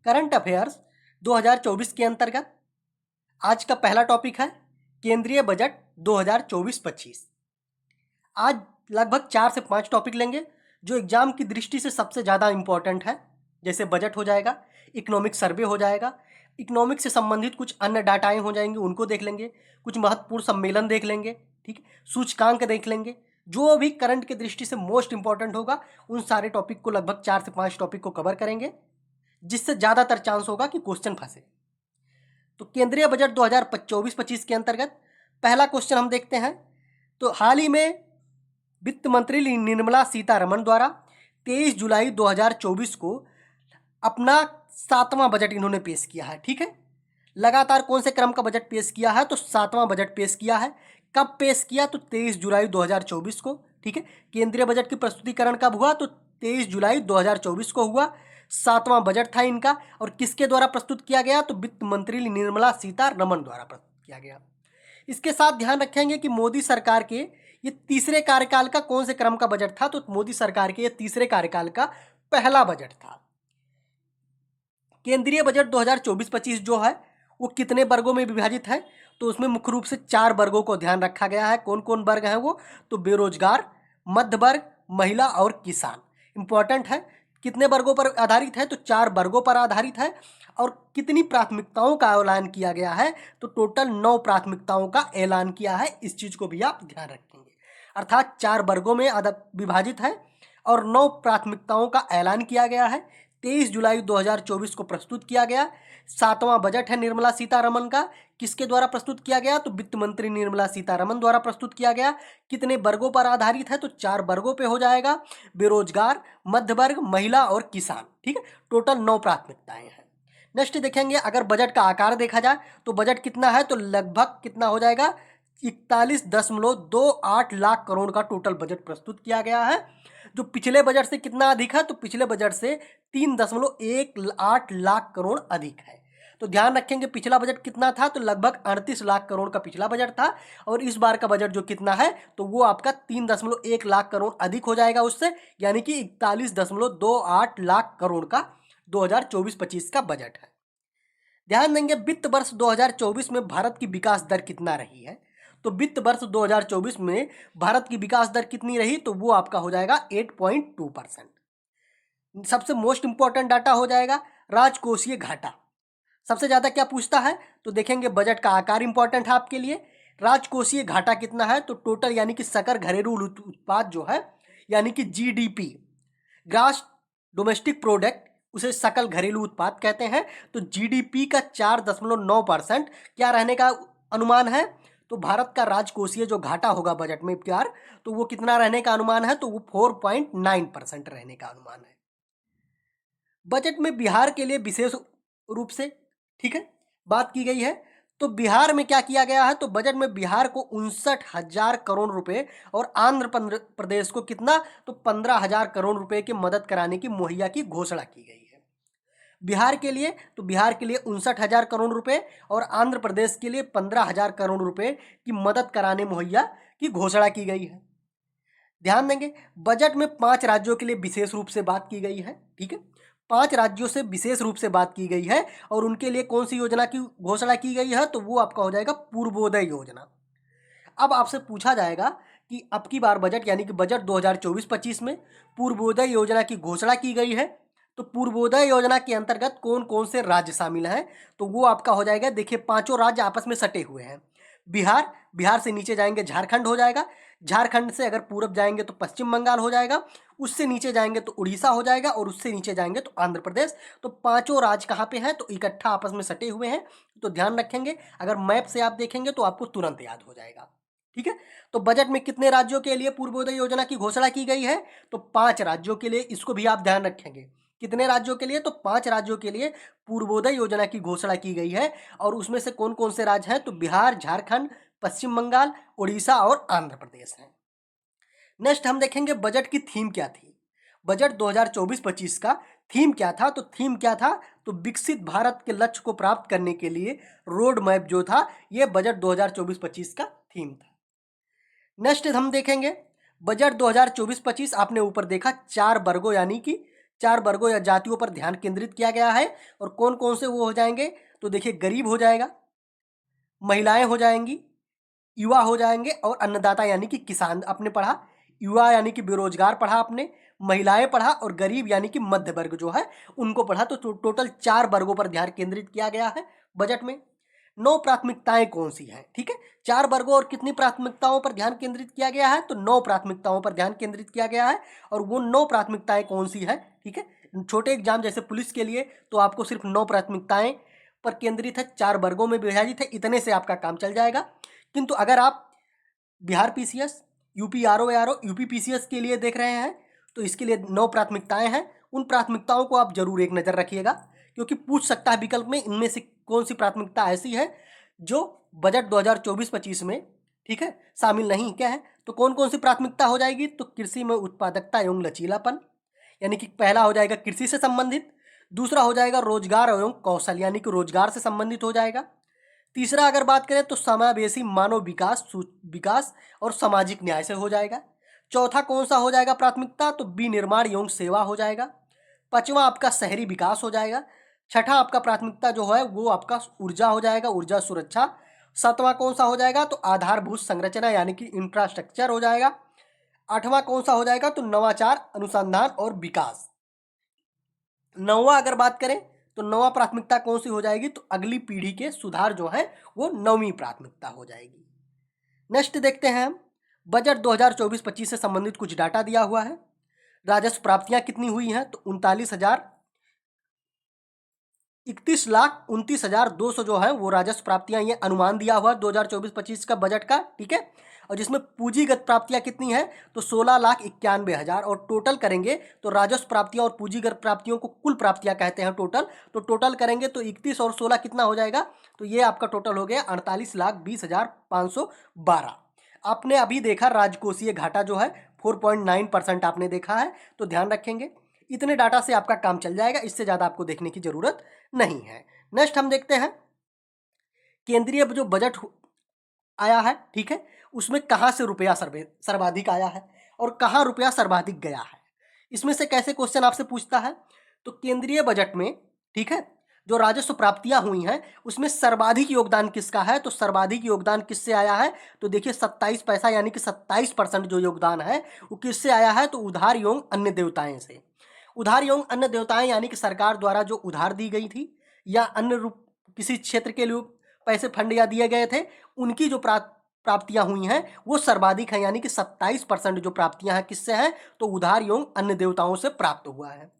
Current affairs 2024 के अंतर्गत आज का पहला टॉपिक है केंद्रीय बजट 2024-25। आज लगभग 4 से 5 टॉपिक लेंगे जो एग्जाम की दृष्टि से सबसे ज़्यादा इम्पोर्टेंट है। जैसे बजट हो जाएगा, इकोनॉमिक सर्वे हो जाएगा, इकोनॉमिक से संबंधित कुछ अन्य डाटाएं हो जाएंगी, उनको देख लेंगे, कुछ महत्वपूर्ण सम्मेलन देख लेंगे, ठीक, सूचकांक देख लेंगे। जो भी करंट की दृष्टि से मोस्ट इंपॉर्टेंट होगा उन सारे टॉपिक को, लगभग 4 से 5 टॉपिक को कवर करेंगे, जिससे ज़्यादातर चांस होगा कि क्वेश्चन फंसे। तो केंद्रीय बजट 2024-25 के अंतर्गत पहला क्वेश्चन हम देखते हैं। तो हाल ही में वित्त मंत्री निर्मला सीतारमण द्वारा 23 जुलाई 2024 को अपना 7वां बजट इन्होंने पेश किया है। ठीक है, लगातार कौन से क्रम का बजट पेश किया है? तो 7वां बजट पेश किया है। कब पेश किया? तो 23 जुलाई 2024 को। ठीक है, केंद्रीय बजट की प्रस्तुतिकरण कब हुआ? तो 23 जुलाई 2024 को हुआ। 7वां बजट था इनका, और किसके द्वारा प्रस्तुत किया गया? तो वित्त मंत्री निर्मला सीतारमण द्वारा प्रस्तुत किया गया। इसके साथ ध्यान रखेंगे कि मोदी सरकार के ये तीसरे कार्यकाल का कौन से क्रम का बजट था? तो मोदी सरकार के ये तीसरे कार्यकाल का पहला बजट था। केंद्रीय बजट 2024-25 जो है वो कितने वर्गों में विभाजित है? तो उसमें मुख्य रूप से 4 वर्गों को ध्यान रखा गया है। कौन कौन वर्ग हैं वो? तो बेरोजगार, मध्य वर्ग, महिला और किसान। इंपॉर्टेंट है। कितने वर्गों पर आधारित है? तो 4 वर्गों पर आधारित है। और कितनी प्राथमिकताओं का ऐलान किया गया है? तो टोटल 9 प्राथमिकताओं का ऐलान किया है। इस चीज को भी आप ध्यान रखेंगे। अर्थात 4 वर्गों में विभाजित है और 9 प्राथमिकताओं का ऐलान किया गया है। 23 जुलाई 2024 को प्रस्तुत किया गया। 7वां बजट है निर्मला सीतारमण का। किसके द्वारा प्रस्तुत किया गया? तो वित्त मंत्री निर्मला सीतारमण द्वारा प्रस्तुत किया गया। कितने वर्गों पर आधारित है? तो 4 वर्गों पे हो जाएगा, बेरोजगार, मध्य वर्ग, महिला और किसान। ठीक है, टोटल 9 प्राथमिकताएं हैं। नेक्स्ट देखेंगे, अगर बजट का आकार देखा जाए तो बजट कितना है? तो लगभग कितना हो जाएगा? 41.28 लाख करोड़ का टोटल बजट प्रस्तुत किया गया है, जो पिछले बजट से कितना अधिक है? तो पिछले बजट से 3.18 लाख करोड़ अधिक है। तो ध्यान रखेंगे पिछला बजट कितना था? तो लगभग 38 लाख करोड़ का पिछला बजट था, और इस बार का बजट जो कितना है तो वो आपका 3.1 लाख करोड़ अधिक हो जाएगा उससे, यानी कि 41.28 लाख करोड़ का 2024-25 का बजट है। ध्यान देंगे वित्त वर्ष 2024 में भारत की विकास दर कितना रही है? तो वित्त वर्ष 2024 में भारत की विकास दर कितनी रही? तो वो आपका हो जाएगा 8.2%। सबसे मोस्ट इंपॉर्टेंट डाटा हो जाएगा राजकोषीय घाटा। सबसे ज्यादा क्या पूछता है? तो देखेंगे बजट का आकार इंपॉर्टेंट है आपके लिए। राजकोषीय घाटा कितना है? तो टोटल यानी कि सकल घरेलू उत्पाद जो है, यानी कि जीडीपी, ग्रास डोमेस्टिक प्रोडक्ट, उसे सकल घरेलू उत्पाद कहते हैं। तो जीडीपी का 4.9% क्या रहने का अनुमान है? तो भारत का राजकोषीय जो घाटा होगा बजट में प्यार, तो वो कितना रहने का अनुमान है? तो वो 4.9% रहने का अनुमान है। बजट में बिहार के लिए विशेष रूप से, ठीक है, बात की गई है। तो बिहार में क्या किया गया है? तो बजट में बिहार को 59,000 करोड़ रुपए और आंध्र प्रदेश को कितना? तो 15,000 करोड़ रुपए की मदद कराने की मुहैया की घोषणा की गई है। बिहार के लिए, तो बिहार के लिए 59,000 करोड़ रुपए और आंध्र प्रदेश के लिए 15,000 करोड़ रुपए की मदद कराने मुहैया की घोषणा की गई है। ध्यान देंगे बजट में 5 राज्यों के लिए विशेष रूप से बात की गई है। ठीक है, 5 राज्यों से विशेष रूप से बात की गई है, और उनके लिए कौन सी योजना की घोषणा की गई है? तो वो आपका हो जाएगा पूर्वोदय योजना। अब आपसे पूछा जाएगा कि अब की बार बजट यानी कि बजट 2024-25 में पूर्वोदय योजना की घोषणा की गई है, तो पूर्वोदय योजना के अंतर्गत कौन कौन से राज्य शामिल हैं? तो वो आपका हो जाएगा, देखिए 5 राज्य आपस में सटे हुए हैं। बिहार, बिहार से नीचे जाएंगे झारखंड हो जाएगा, झारखंड से अगर पूरब जाएंगे तो पश्चिम बंगाल हो जाएगा, उससे नीचे जाएंगे तो उड़ीसा हो जाएगा, और उससे नीचे जाएंगे तो आंध्र प्रदेश। तो 5 राज्य कहाँ पे हैं? तो इकट्ठा आपस में सटे हुए हैं। तो ध्यान रखेंगे, अगर मैप से आप देखेंगे तो आपको तुरंत याद हो जाएगा। ठीक है, तो बजट में कितने राज्यों के लिए पूर्वोदय योजना की घोषणा की गई है? तो 5 राज्यों के लिए। इसको भी आप ध्यान रखेंगे, कितने राज्यों के लिए? तो 5 राज्यों के लिए पूर्वोदय योजना की घोषणा की गई है, और उसमें से कौन कौन से राज्य हैं? तो बिहार, झारखंड, पश्चिम बंगाल, उड़ीसा और आंध्र प्रदेश हैं। नेक्स्ट हम देखेंगे बजट की थीम क्या थी। बजट 2024-25 का थीम क्या था? तो थीम क्या था? तो विकसित भारत के लक्ष्य को प्राप्त करने के लिए रोड मैप जो था, यह बजट 2024-25 का थीम था। नेक्स्ट हम देखेंगे बजट 2024-25, आपने ऊपर देखा 4 वर्गों यानी कि 4 वर्गों या जातियों पर ध्यान केंद्रित किया गया है। और कौन कौन से वो हो जाएंगे, तो देखिए गरीब हो जाएगा, महिलाएं हो जाएंगी, युवा हो जाएंगे और अन्नदाता यानी कि किसान आपने पढ़ा, युवा यानी कि बेरोजगार पढ़ा आपने, महिलाएं पढ़ा और गरीब यानी कि मध्य वर्ग जो है उनको पढ़ा। तो टोटल 4 वर्गों पर ध्यान केंद्रित किया गया है बजट में। 9 प्राथमिकताएं कौन सी हैं, ठीक है, 4 वर्गों और कितनी प्राथमिकताओं पर ध्यान केंद्रित किया गया है, तो 9 प्राथमिकताओं पर ध्यान केंद्रित किया गया है। और वो 9 प्राथमिकताएं कौन सी है, ठीक है, छोटे एग्जाम जैसे पुलिस के लिए तो आपको सिर्फ 9 प्राथमिकताएं पर केंद्रित है, 4 वर्गों में विभाजित है, इतने से आपका काम चल जाएगा। किंतु अगर आप Bihar PCS, UP RO, UP PCS के लिए देख रहे हैं तो इसके लिए 9 प्राथमिकताएं हैं। उन प्राथमिकताओं को आप जरूर एक नज़र रखिएगा, क्योंकि पूछ सकता है विकल्प में इनमें से कौन सी प्राथमिकता ऐसी है जो बजट 2024-25 में, ठीक है, शामिल नहीं क्या है। तो कौन कौन सी प्राथमिकता हो जाएगी, तो कृषि में उत्पादकता एवं लचीलापन, यानी कि पहला हो जाएगा कृषि से संबंधित, दूसरा हो जाएगा रोजगार एवं कौशल यानी कि रोजगार से संबंधित हो जाएगा, तीसरा अगर बात करें तो समावेशी मानव विकास और सामाजिक न्याय से हो जाएगा, चौथा कौन सा हो जाएगा प्राथमिकता, तो विनिर्माण एवं सेवा हो जाएगा, पांचवा आपका शहरी विकास हो जाएगा, छठा आपका प्राथमिकता जो है वो आपका ऊर्जा हो जाएगा, ऊर्जा सुरक्षा, सातवां कौन सा हो जाएगा, तो आधारभूत संरचना यानी कि इंफ्रास्ट्रक्चर हो जाएगा, आठवां कौन सा हो जाएगा, तो नवाचार अनुसंधान और विकास, नौवां अगर बात करें तो नौवां प्राथमिकता कौन सी हो जाएगी, तो अगली पीढ़ी के सुधार जो है वो 9वीं प्राथमिकता हो जाएगी। नेक्स्ट देखते हैं हम, बजट 2024-25 से संबंधित कुछ डाटा दिया हुआ है। राजस्व प्राप्तियां कितनी हुई हैं, तो 31,29,200 जो है वो राजस्व प्राप्तियां, ये अनुमान दिया हुआ है 2024-25 का बजट का, ठीक है। और जिसमें पूंजीगत प्राप्तियां कितनी है, तो 16,91,000, और टोटल करेंगे तो राजस्व प्राप्तियां और पूंजीगत प्राप्तियों को कुल प्राप्तियां कहते हैं टोटल। तो टोटल करेंगे तो 31 और 16 कितना हो जाएगा, तो ये आपका टोटल हो गया 48,20,512। आपने अभी देखा राजकोषीय घाटा जो है 4.9% आपने देखा है, तो ध्यान रखेंगे इतने डाटा से आपका काम चल जाएगा, इससे ज़्यादा आपको देखने की ज़रूरत नहीं है। नेक्स्ट हम देखते हैं केंद्रीय जो बजट आया है, ठीक है, उसमें कहाँ से रुपया सर्वाधिक आया है और कहाँ रुपया सर्वाधिक गया है। इसमें से कैसे क्वेश्चन आपसे पूछता है, तो केंद्रीय बजट में, ठीक है, जो राजस्व प्राप्तियां हुई हैं उसमें सर्वाधिक योगदान किसका है, तो सर्वाधिक योगदान किससे आया है, तो देखिए 27 पैसा यानी कि 27% जो योगदान है वो किससे आया है, तो उधार एवं अन्य देवताएं से। उधार एवं अन्य देवताएं यानी कि सरकार द्वारा जो उधार दी गई थी या अन्य रूप किसी क्षेत्र के लिए पैसे फंड या दिए गए थे, उनकी जो प्राप्तियां हुई हैं वो सर्वाधिक हैं, यानी कि 27% जो प्राप्तियां हैं किससे हैं, तो उधार एवं अन्य देवताओं से प्राप्त हुआ है।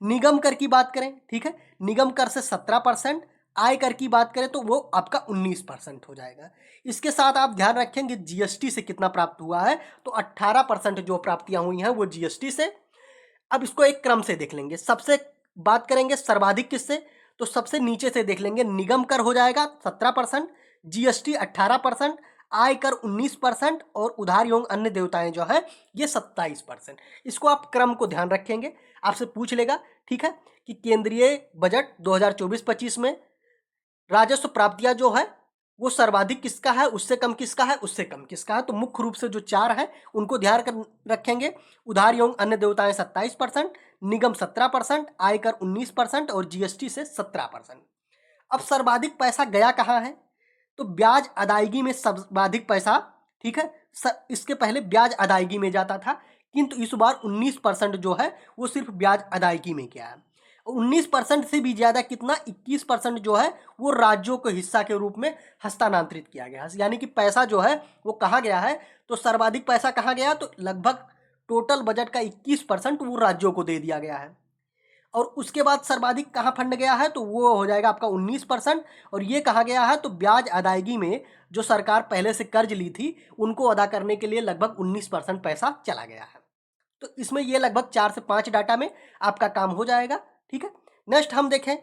निगम कर की बात करें, ठीक है, निगम कर से 17%, आय कर की बात करें तो वो आपका 19% हो जाएगा। इसके साथ आप ध्यान रखेंगे जीएसटी से कितना प्राप्त हुआ है, तो 18% जो प्राप्तियां हुई हैं वो जीएसटी से। अब इसको एक क्रम से देख लेंगे, सबसे बात करेंगे सर्वाधिक किससे, तो सबसे नीचे से देख लेंगे, निगम कर हो जाएगा 17%, जीएसटी 18%, आयकर 19% और उधार एवं अन्य देवताएं जो है ये 27%। इसको आप क्रम को ध्यान रखेंगे, आपसे पूछ लेगा, ठीक है, कि केंद्रीय बजट 2024-25 में राजस्व प्राप्तियां जो है वो सर्वाधिक किसका है, उससे कम किसका है, उससे कम किसका है। तो मुख्य रूप से जो 4 है उनको ध्यान रखेंगे, उधार एवं अन्य देवताएं 27%, निगम 17%, आयकर 19% और जीएसटी से 17%। अब सर्वाधिक पैसा गया कहाँ है, तो ब्याज अदायगी में सर्वाधिक पैसा, ठीक है, इसके पहले ब्याज अदायगी में जाता था, किंतु इस बार 19% जो है वो सिर्फ ब्याज अदायगी में गया है। 19% से भी ज़्यादा कितना, 21% जो है वो राज्यों को हिस्सा के रूप में हस्तांतरित किया गया, यानी कि पैसा जो है वो कहाँ गया है, तो सर्वाधिक पैसा कहाँ गया, तो लगभग टोटल बजट का 21% वो राज्यों को दे दिया गया है। और उसके बाद सर्वाधिक कहाँ फंड गया है, तो वो हो जाएगा आपका 19%, और ये कहाँ गया है, तो ब्याज अदायगी में जो सरकार पहले से कर्ज ली थी उनको अदा करने के लिए लगभग 19% पैसा चला गया है। तो इसमें ये लगभग 4 से 5 डाटा में आपका काम हो जाएगा, ठीक है। नेक्स्ट हम देखें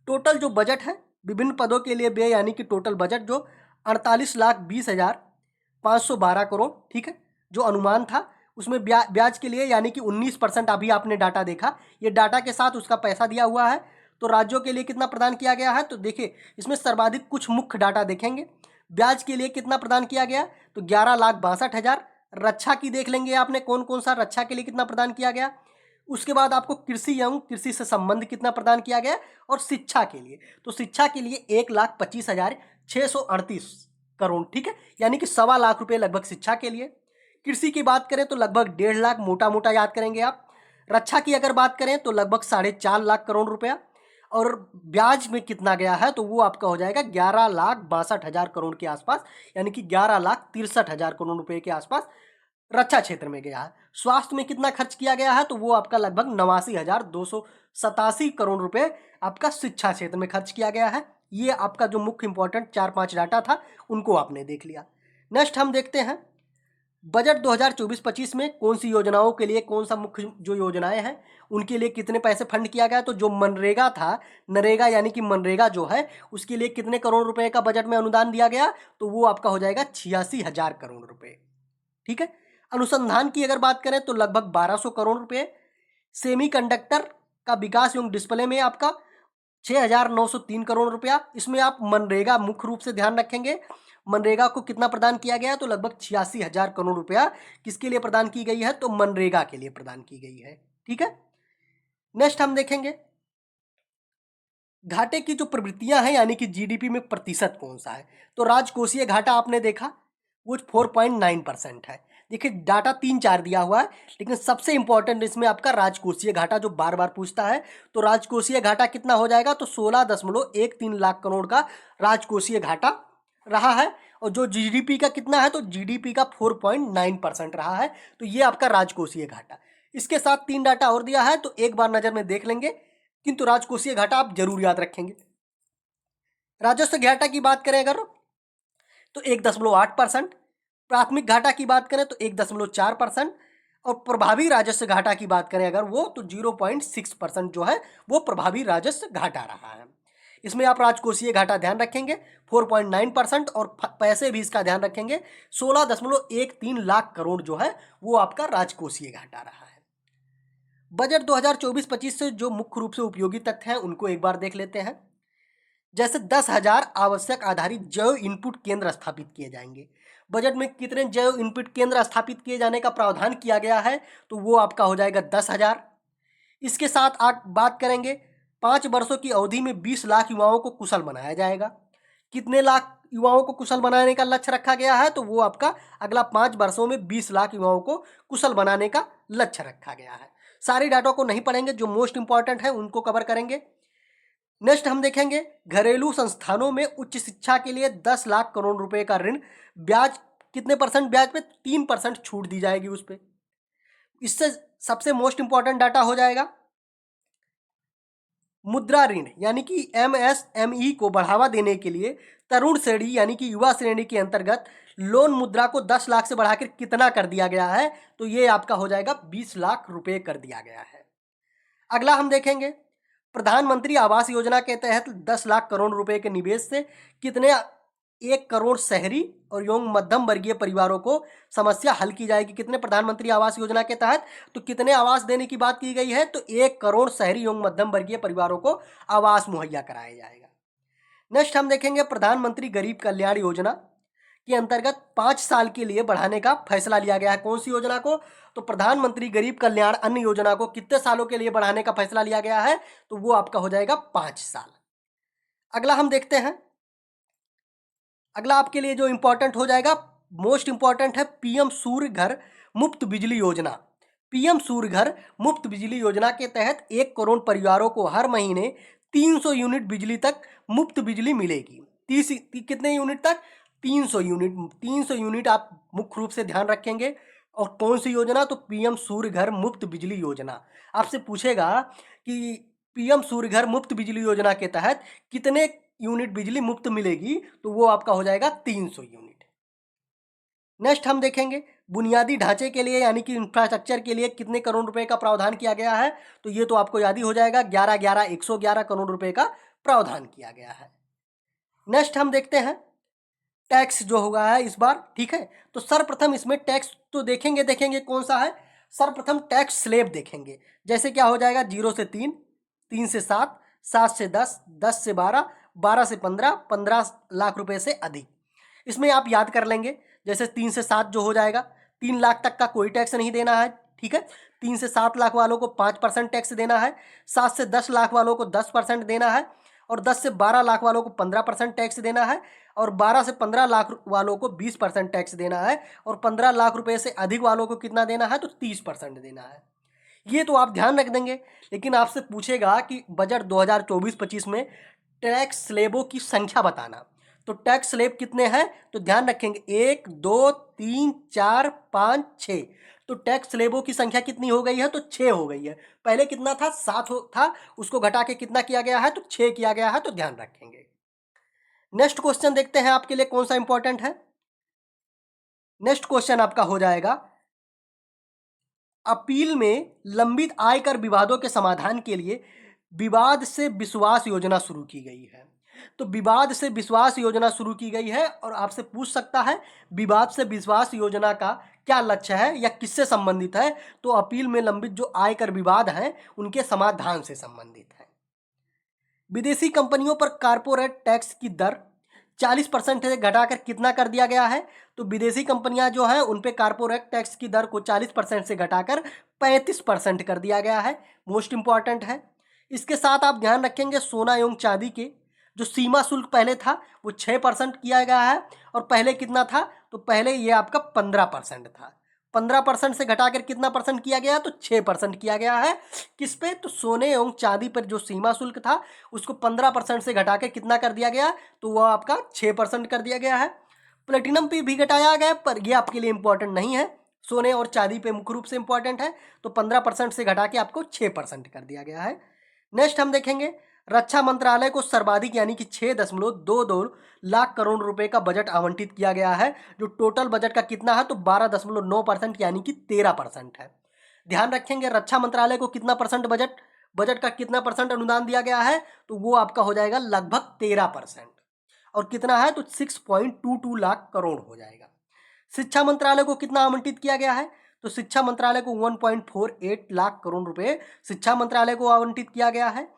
टोटल जो बजट है विभिन्न पदों के लिए व्यय, यानी कि टोटल बजट जो 48,20,512 करोड़, ठीक है, जो अनुमान था उसमें ब्याज के लिए यानी कि 19% अभी आपने डाटा देखा, ये डाटा के साथ उसका पैसा दिया हुआ है। तो राज्यों के लिए कितना प्रदान किया गया है, तो देखिए इसमें सर्वाधिक कुछ मुख्य डाटा देखेंगे। ब्याज के लिए कितना प्रदान किया गया, तो 11,62,000। रक्षा की देख लेंगे आपने, कौन कौन सा रक्षा के लिए कितना प्रदान किया गया, उसके बाद आपको कृषि एवं कृषि से संबंध कितना प्रदान किया गया और शिक्षा के लिए, तो शिक्षा के लिए 1,25,638 करोड़, ठीक है, यानी कि 1.25 लाख रुपए लगभग शिक्षा के लिए। कृषि की बात करें तो लगभग 1.5 लाख, मोटा मोटा याद करेंगे आप। रक्षा की अगर बात करें तो लगभग 4.5 लाख करोड़ रुपया, और ब्याज में कितना गया है तो वो आपका हो जाएगा 11,62,000 करोड़ के आसपास, यानी कि 11,63,000 करोड़ रुपए के आसपास रक्षा क्षेत्र में गया है। स्वास्थ्य में कितना खर्च किया गया है तो वो आपका लगभग 89,287 करोड़ रुपए आपका शिक्षा क्षेत्र में खर्च किया गया है। ये आपका जो मुख्य इंपॉर्टेंट 4-5 डाटा था उनको आपने देख लिया। नेक्स्ट हम देखते हैं बजट 2024-25 में कौन सी योजनाओं के लिए, कौन सा मुख्य जो योजनाएं हैं उनके लिए कितने पैसे फंड किया गया। तो जो मनरेगा था, नरेगा यानी कि मनरेगा जो है उसके लिए कितने करोड़ रुपए का बजट में अनुदान दिया गया, तो वो आपका हो जाएगा 86,000 करोड़ रुपए, ठीक है। अनुसंधान की अगर बात करें तो लगभग 1,200 करोड़ रुपए। सेमीकंडक्टर का विकास एवं डिस्प्ले में आपका 6,903 करोड़ रुपया। इसमें आप मनरेगा मुख्य रूप से ध्यान रखेंगे, मनरेगा को कितना प्रदान किया गया तो लगभग 86,000 करोड़ रुपया किसके लिए प्रदान की गई है, तो मनरेगा के लिए प्रदान की गई है, ठीक है। नेक्स्ट हम देखेंगे घाटे की जो प्रवृत्तियां हैं, यानी कि जीडीपी में प्रतिशत कौन सा है। तो राजकोषीय घाटा आपने देखा वो 4.9% है। देखिए डाटा 3-4 दिया हुआ है, लेकिन सबसे इंपॉर्टेंट इसमें आपका राजकोषीय घाटा जो बार बार पूछता है। तो राजकोषीय घाटा कितना हो जाएगा, तो 16.13 लाख करोड़ का राजकोषीय घाटा रहा है। और जो जीडीपी का कितना है, तो जीडीपी का 4.9% रहा है। तो ये आपका राजकोषीय घाटा। इसके साथ 3 डाटा और दिया है, तो एक बार नजर में देख लेंगे, किंतु राजकोषीय घाटा आप जरूर याद रखेंगे। राजस्व घाटा की बात करें अगर तो 1.8%, प्राथमिक घाटा की बात करें तो 1.4%, और प्रभावी राजस्व घाटा की बात करें अगर वो तो 0.6% जो है वो प्रभावी राजस्व घाटा रहा है। इसमें आप राजकोषीय घाटा ध्यान रखेंगे 4.9%, और पैसे भी इसका ध्यान रखेंगे 16.13 लाख करोड़ जो है वो आपका राजकोषीय घाटा रहा है। बजट 2024-25 से जो मुख्य रूप से उपयोगी तथ्य हैं उनको एक बार देख लेते हैं। जैसे 10,000 आवश्यक आधारित जैव इनपुट केंद्र स्थापित किए जाएंगे। बजट में कितने जैव इनपुट केंद्र स्थापित किए जाने का प्रावधान किया गया है, तो वो आपका हो जाएगा 10,000। इसके साथ आप बात करेंगे 5 वर्षों की अवधि में 20 लाख युवाओं को कुशल बनाया जाएगा। कितने लाख युवाओं को कुशल बनाने का लक्ष्य रखा गया है, तो वो आपका अगला 5 वर्षों में 20 लाख युवाओं को कुशल बनाने का लक्ष्य रखा गया है। सारी डाटा को नहीं पढ़ेंगे, जो मोस्ट इंपॉर्टेंट है उनको कवर करेंगे। नेक्स्ट हम देखेंगे घरेलू संस्थानों में उच्च शिक्षा के लिए 10 लाख करोड़ रुपए का ऋण, ब्याज कितने परसेंट ब्याज पे, 3% छूट दी जाएगी उस पर। इससे सबसे मोस्ट इंपॉर्टेंट डाटा हो जाएगा मुद्रा ऋण, यानी कि एमएसएमई को बढ़ावा देने के लिए तरुण श्रेणी यानी कि युवा श्रेणी के अंतर्गत लोन मुद्रा को 10 लाख से बढ़ाकर कितना कर दिया गया है, तो ये आपका हो जाएगा 20 लाख रुपए कर दिया गया है। अगला हम देखेंगे प्रधानमंत्री आवास योजना के तहत 10 लाख करोड़ रुपए के निवेश से कितने 1 करोड़ शहरी और एवं मध्यम वर्गीय परिवारों को समस्या हल की जाएगी। कितने प्रधानमंत्री आवास योजना के तहत, तो कितने आवास देने की बात की गई है, तो 1 करोड़ शहरी एवं मध्यम वर्गीय परिवारों को आवास मुहैया कराया जाएगा। नेक्स्ट हम देखेंगे प्रधानमंत्री गरीब कल्याण योजना के अंतर्गत 5 साल के लिए बढ़ाने का फैसला लिया गया है। कौन सी योजना को, तो प्रधानमंत्री गरीब कल्याण अन्न योजना को कितने सालों के लिए बढ़ाने का फैसला लिया गया है, तो वो आपका हो जाएगा 5 साल। अगला हम देखते हैं, अगला आपके लिए जो इंपॉर्टेंट हो जाएगा, मोस्ट इंपॉर्टेंट है पीएम सूर्य घर मुफ्त बिजली योजना। पीएम सूर्य घर मुफ्त बिजली योजना के तहत 1 करोड़ परिवारों को हर महीने 300 यूनिट बिजली तक मुफ्त बिजली मिलेगी। कितने यूनिट तक, 300 यूनिट। 300 यूनिट आप मुख्य रूप से ध्यान रखेंगे। और कौन सी योजना, तो पीएम सूर्य घर मुफ्त बिजली योजना। आपसे पूछेगा कि पीएम सूर्य घर मुफ्त बिजली योजना के तहत कितने यूनिट बिजली मुफ्त मिलेगी, तो वो आपका हो जाएगा 300 यूनिट। नेक्स्ट हम देखेंगे बुनियादी ढांचे के लिए यानी कि इंफ्रास्ट्रक्चर के लिए कितने करोड़ रुपए का प्रावधान किया गया है, तो ये तो आपको याद ही हो जाएगा 111 करोड़ रुपए का प्रावधान किया गया है। नेक्स्ट हम देखते हैं टैक्स जो होगा है इस बार, ठीक है। तो सर्वप्रथम इसमें टैक्स तो देखेंगे कौन सा है, सर्वप्रथम टैक्स स्लैब देखेंगे। जैसे क्या हो जाएगा 0 से 3, 3 से 7, 7 से 10, 10 से 12, 12 से 15, 15 लाख रुपए से अधिक। इसमें आप याद कर लेंगे, जैसे 3 से 7 जो हो जाएगा 3 लाख तक का कोई टैक्स नहीं देना है, ठीक है। 3 से 7 लाख वालों को 5% टैक्स देना है, 7 से 10 लाख वालों को 10% देना है, और 10 से 12 लाख वालों को 15% टैक्स देना है, और 12 से 15 लाख वालों को 20% टैक्स देना है, और 15 लाख रुपए से अधिक वालों को कितना देना है, तो 30% देना है। ये तो आप ध्यान रख देंगे। लेकिन आपसे पूछेगा कि बजट 2024-25 में टैक्स स्लेबों की संख्या बताना, तो टैक्स स्लेब कितने हैं, तो ध्यान रखेंगे 1 2 3 4 5 6। तो टैक्स स्लेबों की संख्या कितनी हो गई है, तो 6 हो गई है। पहले कितना था, 7 था, उसको घटा के कितना किया गया है, तो 6 किया गया है। तो ध्यान रखेंगे। नेक्स्ट क्वेश्चन देखते हैं आपके लिए कौन सा इंपॉर्टेंट है। नेक्स्ट क्वेश्चन आपका हो जाएगा, अपील में लंबित आयकर विवादों के समाधान के लिए विवाद से विश्वास योजना शुरू की गई है। तो विवाद से विश्वास योजना शुरू की गई है, और आपसे पूछ सकता है विवाद से विश्वास योजना का क्या लक्ष्य है या किससे संबंधित है, तो अपील में लंबित जो आयकर विवाद हैं उनके समाधान से संबंधित है। विदेशी कंपनियों पर कारपोरेट टैक्स की दर 40% से घटाकर कितना कर दिया गया है, तो विदेशी कंपनियां जो हैं उन पे कारपोरेट टैक्स की दर को 40% से घटाकर 35% कर दिया गया है। मोस्ट इंपॉर्टेंट है। इसके साथ आप ध्यान रखेंगे सोना एवं चांदी के जो सीमा शुल्क पहले था वो 6% किया गया है, और पहले कितना था, तो पहले ये आपका 15% था। 15% से घटाकर कितना परसेंट किया गया, तो 6% किया गया है। किस पे, तो सोने एवं चांदी पर जो सीमा शुल्क था उसको 15% से घटा के कितना कर दिया गया, तो वह आपका 6% कर दिया गया है। प्लेटिनम पे भी घटाया गया, पर यह आपके लिए इंपॉर्टेंट नहीं है। सोने और चांदी पे मुख्य रूप से इंपॉर्टेंट है, तो 15% से घटा के आपको 6% कर दिया गया है। नेक्स्ट हम देखेंगे, रक्षा मंत्रालय को सर्वाधिक यानी कि 6.22 लाख करोड़ रुपए का बजट आवंटित किया गया है। जो टोटल बजट का कितना है, तो 12.9% यानी कि 13% है। ध्यान रखेंगे रक्षा मंत्रालय को कितना परसेंट बजट का कितना परसेंट अनुदान दिया गया है, तो वो आपका हो जाएगा लगभग 13%। और कितना है, तो 6.22 लाख करोड़ हो जाएगा। शिक्षा मंत्रालय को कितना आवंटित किया गया है, तो शिक्षा मंत्रालय को 1.48 लाख करोड़ रुपए शिक्षा मंत्रालय को आवंटित किया गया है।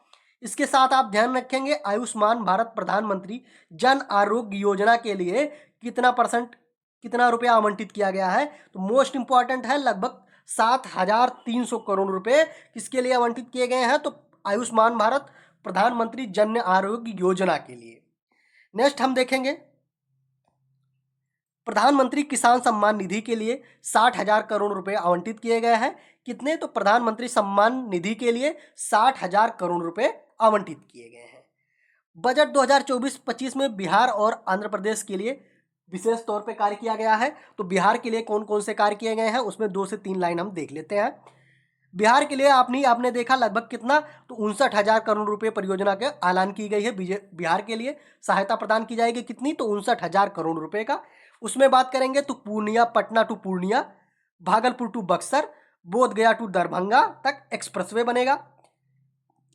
इसके साथ आप ध्यान रखेंगे आयुष्मान भारत प्रधानमंत्री जन आरोग्य योजना के लिए कितना रुपया आवंटित किया गया है, तो मोस्ट इंपॉर्टेंट है लगभग 7,300 करोड़ रुपए किसके लिए आवंटित किए गए हैं, तो आयुष्मान भारत प्रधानमंत्री जन आरोग्य योजना के लिए। नेक्स्ट हम देखेंगे प्रधानमंत्री किसान सम्मान निधि के लिए 60,000 करोड़ रुपए आवंटित किए गए हैं। कितने, तो प्रधानमंत्री सम्मान निधि के लिए 60,000 करोड़ रुपए आवंटित किए गए हैं। बजट 2024-25 में बिहार और आंध्र प्रदेश के लिए विशेष तौर पे कार्य किया गया है। तो बिहार के लिए कौन कौन से कार्य किए गए हैं उसमें 2 से 3 लाइन हम देख लेते हैं। बिहार के लिए आपने देखा लगभग कितना, तो 59,000 करोड़ रुपए परियोजना के ऐलान की गई है। बिहार के लिए सहायता प्रदान की जाएगी कितनी, तो 59,000 करोड़ रुपए का। उसमें बात करेंगे तो पूर्णिया, पटना टू पूर्णिया, भागलपुर टू बक्सर, बोध गया टू दरभंगा तक एक्सप्रेसवे बनेगा।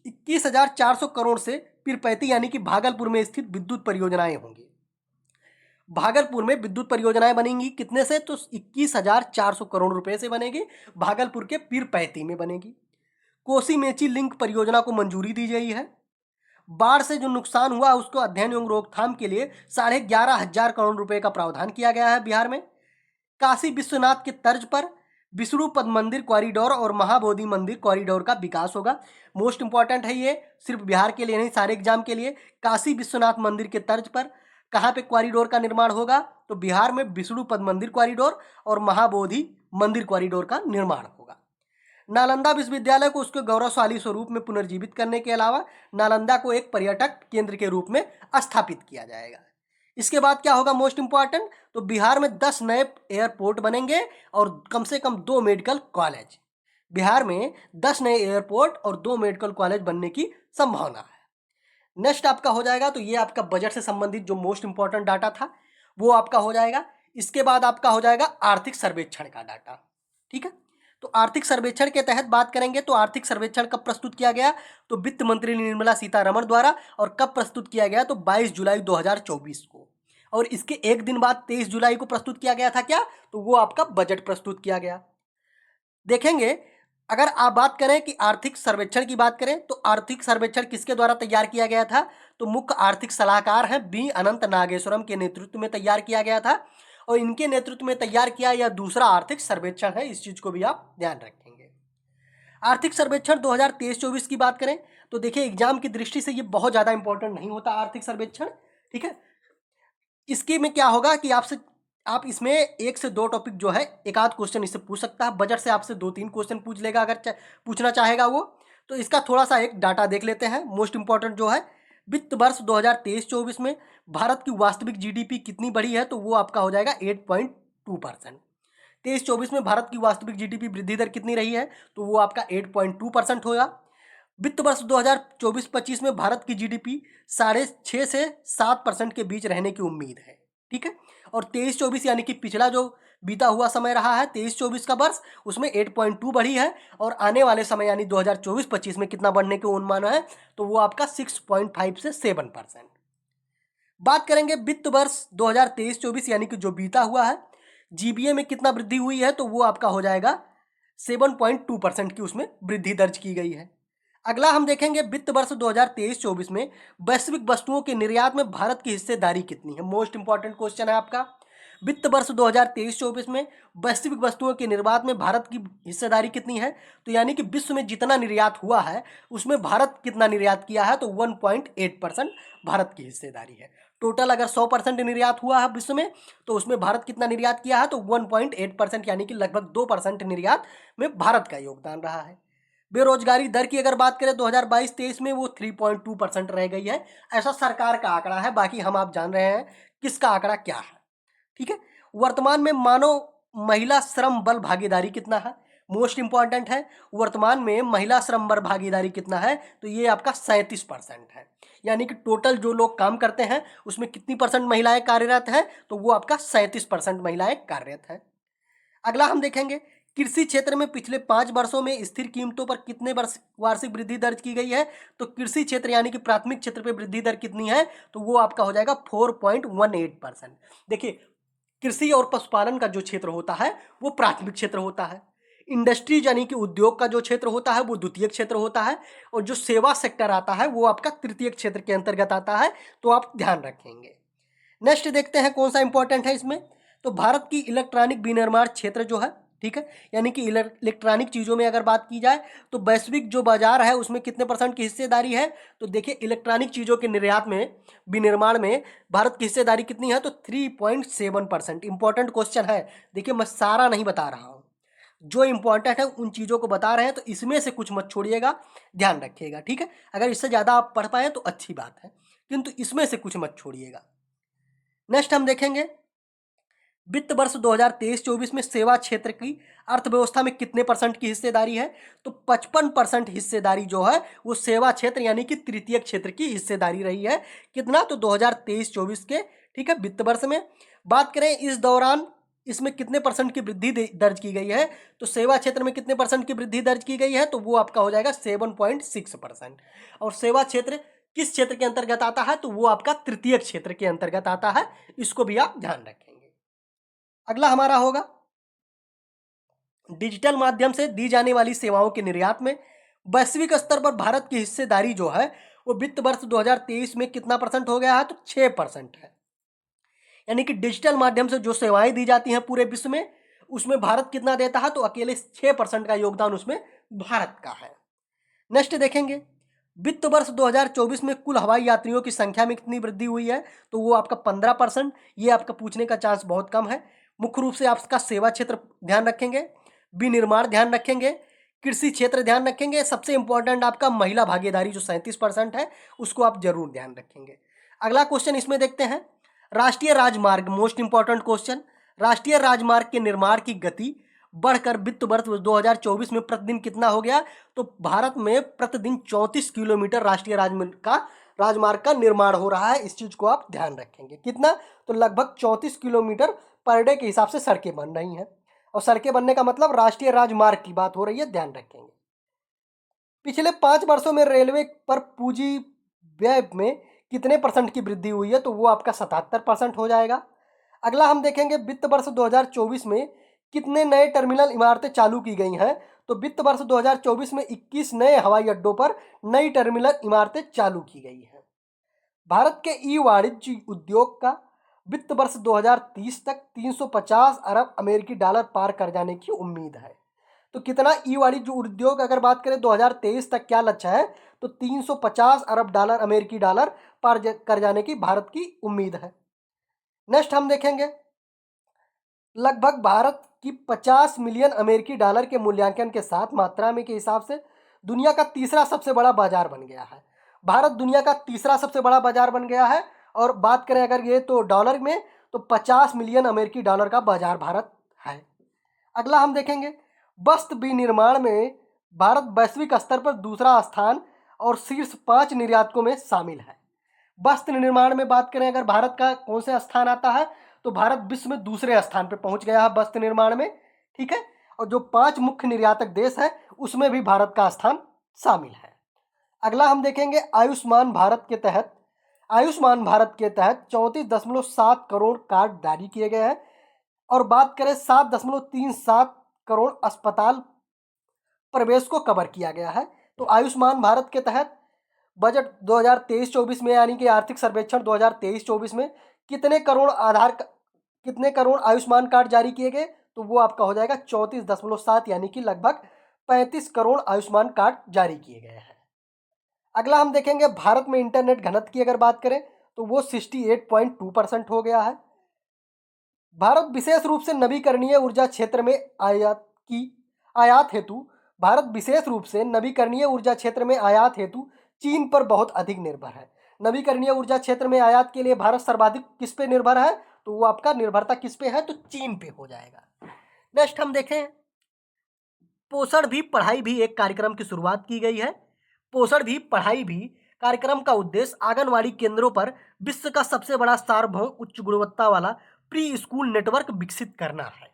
21,400 करोड़ से पीरपैंती यानी कि भागलपुर में स्थित विद्युत परियोजनाएं होंगी। भागलपुर में विद्युत परियोजनाएं बनेंगी कितने से, तो 21,400 करोड़ रुपए से बनेगी। भागलपुर के पीरपैंती में बनेगी। कोसी मेची लिंक परियोजना को मंजूरी दी गई है। बाढ़ से जो नुकसान हुआ उसको अध्ययन एवं रोकथाम के लिए 11,500 करोड़ रुपए का प्रावधान किया गया है बिहार में। काशी विश्वनाथ के तर्ज पर विष्णु पद मंदिर कॉरिडोर और महाबोधि मंदिर कॉरिडोर का विकास होगा। मोस्ट इंपॉर्टेंट है ये, सिर्फ बिहार के लिए नहीं सारे एग्जाम के लिए। काशी विश्वनाथ मंदिर के तर्ज पर कहाँ पे कॉरिडोर का निर्माण होगा, तो बिहार में विष्णु पद मंदिर कॉरिडोर और महाबोधि मंदिर कॉरिडोर का निर्माण होगा। नालंदा विश्वविद्यालय को उसके गौरवशाली स्वरूप में पुनर्जीवित करने के अलावा नालंदा को एक पर्यटक केंद्र के रूप में स्थापित किया जाएगा। इसके बाद क्या होगा, मोस्ट इंपॉर्टेंट, तो बिहार में 10 नए एयरपोर्ट बनेंगे और कम से कम 2 मेडिकल कॉलेज। बिहार में 10 नए एयरपोर्ट और 2 मेडिकल कॉलेज बनने की संभावना है। नेक्स्ट आपका हो जाएगा, तो ये आपका बजट से संबंधित जो मोस्ट इंपॉर्टेंट डाटा था वो आपका हो जाएगा। इसके बाद आपका हो जाएगा आर्थिक सर्वेक्षण का डाटा। ठीक है, तो आर्थिक सर्वेक्षण के तहत बात करेंगे तो आर्थिक सर्वेक्षण कब प्रस्तुत किया गया, तो वित्त मंत्री निर्मला सीतारमण द्वारा। और कब प्रस्तुत किया गया, तो 22 जुलाई 2024 को। और इसके एक दिन बाद 23 जुलाई को प्रस्तुत किया गया था क्या, तो वो आपका बजट प्रस्तुत किया गया। देखेंगे अगर आप बात करें कि आर्थिक सर्वेक्षण की बात करें तो आर्थिक सर्वेक्षण किसके द्वारा तैयार किया गया था, तो मुख्य आर्थिक सलाहकार हैं बी अनंत नागेश्वरम के नेतृत्व में तैयार किया गया था। और इनके नेतृत्व में तैयार किया या दूसरा आर्थिक सर्वेक्षण है, इस चीज को भी आप ध्यान रखेंगे। आर्थिक सर्वेक्षण 2023-24 की बात करें तो देखिए एग्जाम की दृष्टि से ये बहुत ज्यादा इंपॉर्टेंट नहीं होता आर्थिक सर्वेक्षण, ठीक है। इसके में क्या होगा कि आप इसमें 1 से 2 टॉपिक जो है एक आध क्वेश्चन इससे पूछ सकता है, बजट से आपसे 2-3 क्वेश्चन पूछ लेगा अगर पूछना चाहेगा वो। तो इसका थोड़ा सा एक डाटा देख लेते हैं, मोस्ट इंपॉर्टेंट जो है वित्त वर्ष 2023-24 में भारत की वास्तविक जीडीपी कितनी बढ़ी है, तो वो आपका हो जाएगा 8.2%। 23-24 में भारत की वास्तविक जीडीपी वृद्धि दर कितनी रही है, तो वो आपका 8.2% होगा। वित्त वर्ष 2024-25 में भारत की जीडीपी 6.5 से 7% के बीच रहने की उम्मीद है, ठीक है। और 23-24 यानी कि पिछला जो बीता हुआ समय रहा है 23-24 का वर्ष, उसमें 8.2 बढ़ी है, और आने वाले समय यानी 2024-25 में कितना बढ़ने के अनुमान है, तो वो आपका 6.5 से 7%। बात करेंगे वित्त वर्ष 2023-24 यानी कि जो बीता हुआ है, जीबीए में कितना वृद्धि हुई है, तो वो आपका हो जाएगा 7.2% की उसमें वृद्धि दर्ज की गई है। अगला हम देखेंगे वित्त वर्ष 2023-24 में वैश्विक वस्तुओं के निर्यात में भारत की हिस्सेदारी कितनी है। मोस्ट इंपॉर्टेंट क्वेश्चन है आपका। वित्त वर्ष 2023-24 में वैश्विक वस्तुओं के निर्यात में भारत की हिस्सेदारी कितनी है, तो यानी कि विश्व में जितना निर्यात हुआ है उसमें भारत कितना निर्यात किया है, तो 1.8% भारत की हिस्सेदारी है। टोटल अगर 100% निर्यात हुआ है विश्व में, तो उसमें भारत कितना निर्यात किया है, तो 1.8% यानी कि लगभग 2% निर्यात में भारत का योगदान रहा है। बेरोजगारी दर की अगर बात करें 2022-23 में वो 3.2% रह गई है, ऐसा सरकार का आंकड़ा है, बाकी हम आप जान रहे हैं किसका आंकड़ा क्या है, ठीक है। वर्तमान में मानव महिला श्रम बल भागीदारी कितना है, मोस्ट इंपॉर्टेंट है। वर्तमान में महिला श्रम बल भागीदारी कितना है, तो ये आपका 37% है, यानी कि टोटल जो लोग काम करते हैं उसमें कितनी परसेंट महिलाएं कार्यरत हैं, तो वो आपका 37% महिलाएं कार्यरत हैं। अगला हम देखेंगे कृषि क्षेत्र में पिछले 5 वर्षों में स्थिर कीमतों पर कितने वार्षिक वृद्धि दर्ज की गई है, तो कृषि क्षेत्र यानी कि प्राथमिक क्षेत्र पे वृद्धि दर कितनी है, तो वो आपका हो जाएगा 4.18%। देखिए कृषि और पशुपालन का जो क्षेत्र होता है वो प्राथमिक क्षेत्र होता है, इंडस्ट्रीज यानी कि उद्योग का जो क्षेत्र होता है वो द्वितीय क्षेत्र होता है, और जो सेवा सेक्टर आता है वो आपका तृतीय क्षेत्र के अंतर्गत आता है, तो आप ध्यान रखेंगे। नेक्स्ट देखते हैं कौन सा इंपॉर्टेंट है इसमें, तो भारत की इलेक्ट्रॉनिक विनिर्माण क्षेत्र जो है, ठीक है, यानी कि इलेक्ट्रॉनिक चीज़ों में अगर बात की जाए तो वैश्विक जो बाजार है उसमें कितने परसेंट की हिस्सेदारी है, तो देखिए इलेक्ट्रॉनिक चीज़ों के निर्यात में विनिर्माण में भारत की हिस्सेदारी कितनी है, तो 3.7%। इंपॉर्टेंट क्वेश्चन है, देखिए मैं सारा नहीं बता रहा हूँ, जो इंपॉर्टेंट है उन चीज़ों को बता रहे हैं, तो इसमें से कुछ मत छोड़िएगा, ध्यान रखिएगा, ठीक है। अगर इससे ज़्यादा आप पढ़ पाए तो अच्छी बात है, किंतु इसमें से कुछ मत छोड़िएगा। नेक्स्ट हम देखेंगे वित्त वर्ष 2023-24 में सेवा क्षेत्र की अर्थव्यवस्था में कितने परसेंट की हिस्सेदारी है, तो 55% हिस्सेदारी जो है वो सेवा क्षेत्र यानी कि तृतीय क्षेत्र की हिस्सेदारी रही है। कितना, तो 2023-24 के, ठीक है, वित्त वर्ष में बात करें इस दौरान इसमें कितने परसेंट की वृद्धि दर्ज की गई है, तो सेवा क्षेत्र में कितने परसेंट की वृद्धि दर्ज की गई है, तो वो आपका हो जाएगा 7.6%। और सेवा क्षेत्र किस क्षेत्र के अंतर्गत आता है, तो वो आपका तृतीय क्षेत्र के अंतर्गत आता है, इसको भी आप ध्यान रखेंगे। अगला हमारा होगा डिजिटल माध्यम से दी जाने वाली सेवाओं के निर्यात में वैश्विक स्तर पर भारत की हिस्सेदारी जो है वो वित्त वर्ष 2023 में कितना परसेंट हो गया है, तो 6% है। यानी कि डिजिटल माध्यम से जो सेवाएं दी जाती हैं पूरे विश्व में उसमें भारत कितना देता है, तो अकेले 6% का योगदान उसमें भारत का है। नेक्स्ट देखेंगे वित्त वर्ष 2024 में कुल हवाई यात्रियों की संख्या में कितनी वृद्धि हुई है, तो वो आपका 15%। ये आपका पूछने का चांस बहुत कम है। मुख्य रूप से आपका सेवा क्षेत्र ध्यान रखेंगे, विनिर्माण ध्यान रखेंगे, कृषि क्षेत्र ध्यान रखेंगे, सबसे इंपॉर्टेंट आपका महिला भागीदारी जो 37% है उसको आप जरूर ध्यान रखेंगे। अगला क्वेश्चन इसमें देखते हैं राष्ट्रीय राजमार्ग, मोस्ट इंपॉर्टेंट क्वेश्चन, राष्ट्रीय राजमार्ग के निर्माण की गति बढ़कर वित्त वर्ष 2024 में प्रतिदिन कितना हो गया, तो भारत में प्रतिदिन 34 किलोमीटर राष्ट्रीय राजमार्ग का निर्माण हो रहा है। इस चीज को आप ध्यान रखेंगे, कितना, तो लगभग 34 किलोमीटर पर डे के हिसाब से सड़कें बन रही हैं, और सड़कें बनने का मतलब राष्ट्रीय राजमार्ग की बात हो रही है, ध्यान रखेंगे। पिछले 5 वर्षों में रेलवे पर पूंजी व्यय में कितने परसेंट की वृद्धि हुई है, तो वो आपका 77% हो जाएगा। अगला हम देखेंगे वित्त वर्ष 2024 में कितने नए टर्मिनल इमारतें चालू की गई हैं, तो वित्त वर्ष 2024 में 21 नए हवाई अड्डों पर नई टर्मिनल इमारतें चालू की गई हैं। भारत के ई वाणिज्य उद्योग का वित्त वर्ष 2030 तक 350 अरब अमेरिकी डॉलर पार कर जाने की उम्मीद है। तो कितना ई वाणिज्य उद्योग अगर बात करें 2023 तक क्या लक्ष्य है, तो 350 अरब डॉलर अमेरिकी डॉलर पार कर जाने की भारत की उम्मीद है। नेक्स्ट हम देखेंगे, लगभग भारत की 50 मिलियन अमेरिकी डॉलर के मूल्यांकन के साथ मात्रा में के हिसाब से दुनिया का तीसरा सबसे बड़ा बाजार बन गया है। भारत दुनिया का तीसरा सबसे बड़ा बाजार बन गया है। और बात करें अगर ये तो डॉलर में, तो 50 मिलियन अमेरिकी डॉलर का बाजार भारत है। अगला हम देखेंगे, वस्त्र विनिर्माण में भारत वैश्विक स्तर पर दूसरा स्थान और शीर्ष 5 निर्यातकों में शामिल है। वस्त्र निर्माण में बात करें अगर भारत का कौन से स्थान आता है, तो भारत विश्व में दूसरे स्थान पर पहुंच गया है वस्त्र निर्माण में। ठीक है, और जो 5 मुख्य निर्यातक देश है उसमें भी भारत का स्थान शामिल है। अगला हम देखेंगे, आयुष्मान भारत के तहत 34.7 करोड़ कार्ड जारी किए गए हैं। और बात करें 7.37 करोड़ अस्पताल प्रवेश को कवर किया गया है। तो आयुष्मान भारत के तहत बजट 2023-24 में यानी कि आर्थिक सर्वेक्षण 2023-24 में कितने करोड़ आयुष्मान कार्ड जारी किए गए, तो वो आपका हो जाएगा 34.7 यानी कि लगभग 35 करोड़ आयुष्मान कार्ड जारी किए गए हैं। अगला हम देखेंगे, भारत में इंटरनेट घनत्व की अगर बात करें तो वो 68.2% हो गया है। भारत विशेष रूप से नवीकरणीय ऊर्जा क्षेत्र में आयात हेतु चीन पर बहुत अधिक निर्भर है। नवीकरणीय ऊर्जा क्षेत्र में आयात के लिए भारत सर्वाधिक किस पे निर्भर है, तो वो आपका निर्भरता किस पे है, तो चीन पे हो जाएगा। नेक्स्ट हम देखें, पोषण भी पढ़ाई भी एक कार्यक्रम की शुरुआत की गई है। पोषण भी पढ़ाई भी कार्यक्रम का उद्देश्य आंगनवाड़ी केंद्रों पर विश्व का सबसे बड़ा सार्वभौम उच्च गुणवत्ता वाला प्री स्कूल नेटवर्क विकसित करना है।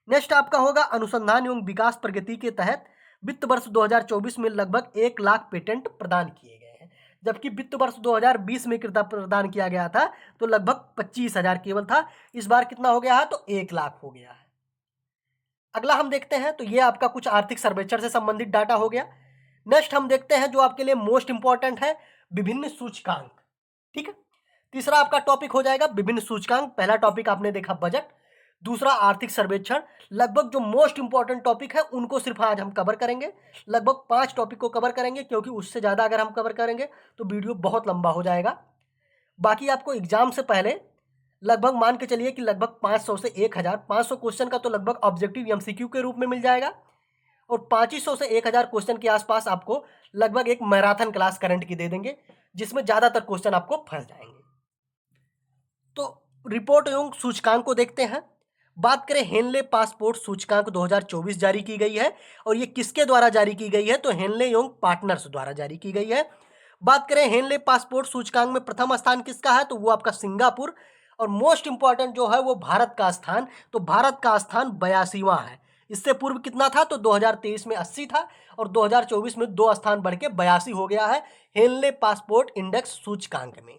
नेक्स्ट आपका होगा, अनुसंधान एवं विकास प्रगति के तहत वित्त वर्ष 2024 में लगभग 1 लाख पेटेंट प्रदान किए गए हैं, जबकि वित्त वर्ष 2020 में प्रदान किया गया था तो लगभग 25,000 केवल था। इस बार कितना हो गया है, तो 1 लाख हो गया है। अगला हम देखते हैं, तो ये आपका कुछ आर्थिक सर्वेक्षण से संबंधित डाटा हो गया। नेक्स्ट हम देखते हैं जो आपके लिए मोस्ट इंपॉर्टेंट है, विभिन्न सूचकांक। ठीक है, तीसरा आपका टॉपिक हो जाएगा विभिन्न सूचकांक। पहला टॉपिक आपने देखा बजट, दूसरा आर्थिक सर्वेक्षण। लगभग जो मोस्ट इंपॉर्टेंट टॉपिक है उनको सिर्फ आज हम कवर करेंगे। लगभग 5 टॉपिक को कवर करेंगे, क्योंकि उससे ज़्यादा अगर हम कवर करेंगे तो वीडियो बहुत लंबा हो जाएगा। बाकी आपको एग्जाम से पहले लगभग मान के चलिए कि लगभग 500 से 1000 500 क्वेश्चन का तो लगभग ऑब्जेक्टिव एमसीक्यू के रूप में मिल जाएगा, और 2500 से 1000 क्वेश्चन के आसपास आपको लगभग एक मैराथन क्लास करंट की दे देंगे, जिसमें ज़्यादातर क्वेश्चन आपको फंस जाएंगे। तो रिपोर्ट एवं सूचकांक को देखते हैं। बात करें, हेनले पासपोर्ट सूचकांक 2024 जारी की गई है, और ये किसके द्वारा जारी की गई है, तो हेनले एवं पार्टनर्स द्वारा जारी की गई है। बात करें हेनले पासपोर्ट सूचकांक में प्रथम स्थान किसका है, तो वो आपका सिंगापुर। और मोस्ट इंपॉर्टेंट जो है वो भारत का स्थान, तो भारत का स्थान 82वां है। इससे पूर्व कितना था, तो 2023 में 80 था, और 2024 में 2 स्थान बढ़ के 82 हो गया है हेनले पासपोर्ट इंडेक्स सूचकांक में।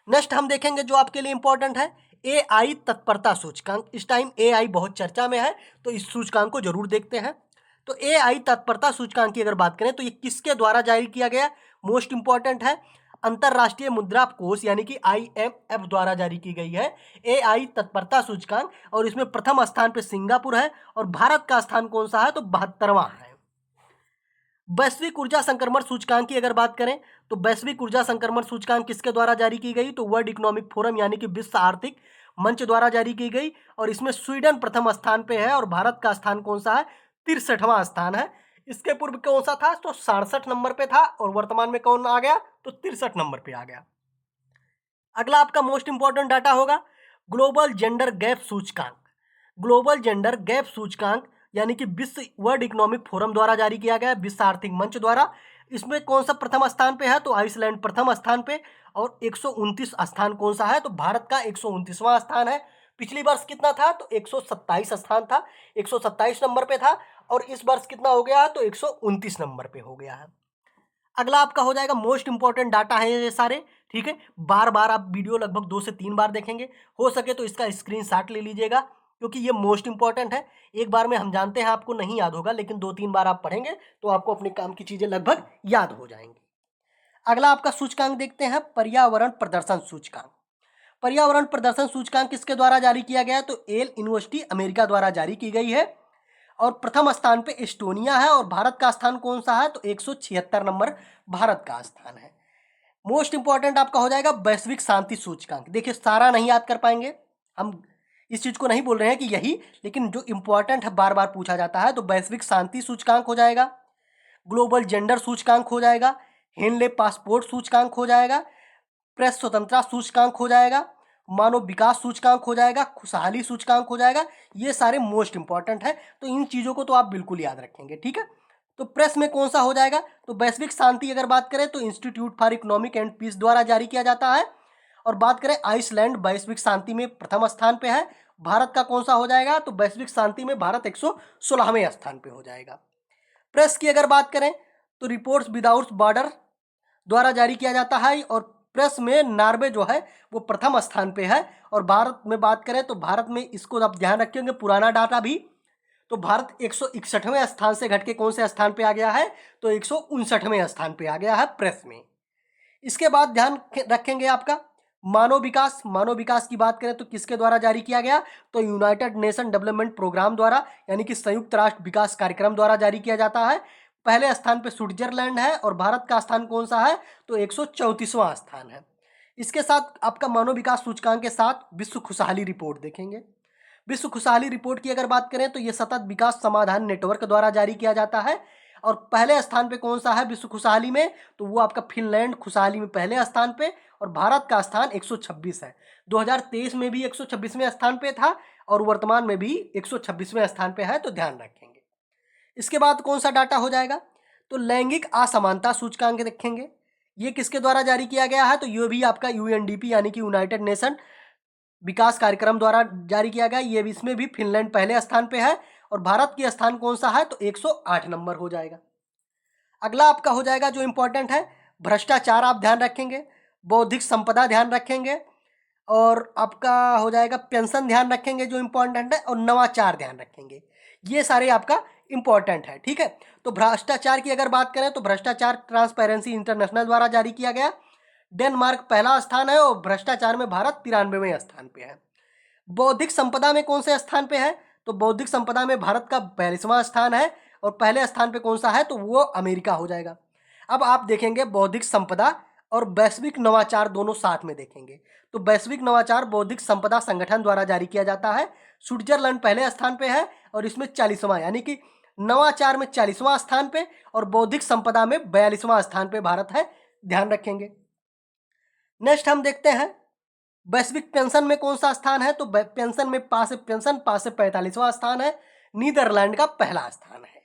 नेक्स्ट हम देखेंगे जो आपके लिए इंपॉर्टेंट है, एआई तत्परता सूचकांक। इस टाइम एआई बहुत चर्चा में है, तो इस सूचकांक को जरूर देखते हैं। तो एआई तत्परता सूचकांक की अगर बात करें तो ये किसके द्वारा जारी किया गया, मोस्ट इंपॉर्टेंट है, अंतरराष्ट्रीय मुद्रा कोष यानी कि आईएमएफ द्वारा जारी की गई है एआई तत्परता सूचकांक। और इसमें प्रथम स्थान पे सिंगापुर है, और भारत का स्थान कौन सा है, तो 72वां है। वैश्विक ऊर्जा संक्रमण सूचकांक की अगर बात करें तो वैश्विक ऊर्जा संक्रमण सूचकांक किसके द्वारा जारी की गई, तो वर्ल्ड इकोनॉमिक फोरम यानी कि विश्व आर्थिक मंच द्वारा जारी की गई। और इसमें स्वीडन प्रथम स्थान पे है, और भारत का स्थान कौन सा है, 63वां स्थान है। इसके पूर्व कौन सा था, तो 67 नंबर पे था, और वर्तमान में कौन आ गया, तो 63 नंबर पे आ गया। अगला आपका मोस्ट इंपॉर्टेंट डाटा होगा ग्लोबल जेंडर गैप सूचकांक। ग्लोबल जेंडर गैप सूचकांक यानी कि विश्व वर्ल्ड इकोनॉमिक फोरम द्वारा जारी किया गया, विश्व आर्थिक मंच द्वारा। इसमें कौन सा प्रथम स्थान पे है, तो आइसलैंड प्रथम स्थान पे, और 129 स्थान कौन सा है, तो भारत का 129वां स्थान है। पिछली वर्ष कितना था, तो 127 स्थान था, 127 नंबर पे था, और इस वर्ष कितना हो गया है, तो 129 नंबर पे हो गया है। अगला आपका हो जाएगा मोस्ट इंपॉर्टेंट डाटा है ये सारे। ठीक है, बार बार आप वीडियो लगभग 2 से 3 बार देखेंगे, हो सके तो इसका स्क्रीनशॉट ले लीजिएगा, क्योंकि ये मोस्ट इंपॉर्टेंट है। एक बार में हम जानते हैं आपको नहीं याद होगा, लेकिन 2-3 बार आप पढ़ेंगे तो आपको अपने काम की चीजें लगभग याद हो जाएंगी। अगला आपका सूचकांक देखते हैं, पर्यावरण प्रदर्शन सूचकांक। पर्यावरण प्रदर्शन सूचकांक किसके द्वारा जारी किया गया है? तो येल यूनिवर्सिटी अमेरिका द्वारा जारी की गई है। और प्रथम स्थान पे एस्टोनिया है और भारत का स्थान कौन सा है? तो 176 नंबर भारत का स्थान है। मोस्ट इंपॉर्टेंट आपका हो जाएगा वैश्विक शांति सूचकांक। देखिए सारा नहीं याद कर पाएंगे हम, इस चीज को नहीं बोल रहे हैं कि यही, लेकिन जो इंपॉर्टेंट है बार बार पूछा जाता है। तो वैश्विक शांति सूचकांक हो जाएगा, ग्लोबल जेंडर सूचकांक हो जाएगा, हेनले पासपोर्ट सूचकांक हो जाएगा, प्रेस स्वतंत्रता सूचकांक हो जाएगा, मानव विकास सूचकांक हो जाएगा, खुशहाली सूचकांक हो जाएगा। ये सारे मोस्ट इंपॉर्टेंट है, तो इन चीज़ों को तो आप बिल्कुल याद रखेंगे, ठीक है। तो प्रेस में कौन सा हो जाएगा? तो वैश्विक शांति अगर बात करें तो Institute for Economic and Peace द्वारा जारी किया जाता है। और बात करें आइसलैंड वैश्विक शांति में प्रथम स्थान पे है। भारत का कौन सा हो जाएगा? तो वैश्विक शांति में भारत 116वें स्थान पे हो जाएगा। प्रेस की अगर बात करें तो रिपोर्ट्स विदाउट बॉर्डर द्वारा जारी किया जाता है और प्रेस में नॉर्वे जो है वो प्रथम स्थान पे है। और भारत में बात करें तो भारत में, इसको आप ध्यान रखेंगे पुराना डाटा भी, तो भारत 161वें स्थान से घट के कौन से स्थान पे आ गया है? तो 159वें स्थान पे आ गया है प्रेस में। इसके बाद ध्यान रखेंगे आपका मानव विकास। मानव विकास की बात करें तो किसके द्वारा जारी किया गया? तो यूनाइटेड नेशन डेवलपमेंट प्रोग्राम द्वारा, यानी कि संयुक्त राष्ट्र विकास कार्यक्रम द्वारा जारी किया जाता है। पहले स्थान पे स्विट्जरलैंड है और भारत का स्थान कौन सा है? तो 134वां स्थान है। इसके साथ आपका मानव विकास सूचकांक के साथ विश्व खुशहाली रिपोर्ट देखेंगे। विश्व खुशहाली रिपोर्ट की अगर बात करें तो ये सतत विकास समाधान नेटवर्क द्वारा जारी किया जाता है। और पहले स्थान पे कौन सा है विश्व खुशहाली में? तो वो आपका फिनलैंड खुशहाली में पहले स्थान पे, और भारत का स्थान 126 है। 2023 में भी 126वें स्थान पे था और वर्तमान में भी 126वें स्थान पे है, तो ध्यान रखेंगे। इसके बाद कौन सा डाटा हो जाएगा? तो लैंगिक असमानता सूचकांक देखेंगे। ये किसके द्वारा जारी किया गया है? तो ये भी आपका यूएनडीपी यानी कि यूनाइटेड नेशन विकास कार्यक्रम द्वारा जारी किया गया। ये इसमें भी फिनलैंड पहले स्थान पे है और भारत की स्थान कौन सा है? तो 108 नंबर हो जाएगा। अगला आपका हो जाएगा जो इंपॉर्टेंट है भ्रष्टाचार, आप ध्यान रखेंगे, बौद्धिक संपदा ध्यान रखेंगे, और आपका हो जाएगा पेंशन ध्यान रखेंगे जो इंपॉर्टेंट है, और नवाचार ध्यान रखेंगे। ये सारे आपका इंपॉर्टेंट है, ठीक है। तो भ्रष्टाचार की अगर बात करें तो भ्रष्टाचार ट्रांसपेरेंसी इंटरनेशनल द्वारा जारी किया गया। डेनमार्क पहला स्थान है और भ्रष्टाचार में भारत 93वें स्थान पे है। बौद्धिक संपदा में कौन से स्थान पे है? तो बौद्धिक संपदा में भारत का 42वां स्थान है और पहले स्थान पे कौन सा है? तो वो अमेरिका हो जाएगा। अब आप देखेंगे बौद्धिक संपदा और वैश्विक नवाचार दोनों साथ में देखेंगे। तो वैश्विक नवाचार बौद्धिक संपदा संगठन द्वारा जारी किया जाता है। स्विट्जरलैंड पहले स्थान पे है और इसमें 40वां, यानी कि नवाचार में 40वां स्थान पे और बौद्धिक संपदा में 42वां स्थान पे भारत है, ध्यान रखेंगे। नेक्स्ट हम देखते हैं वैश्विक पेंशन में कौन सा स्थान है? तो पेंशन में पास से 45वां स्थान है, नीदरलैंड का पहला स्थान है।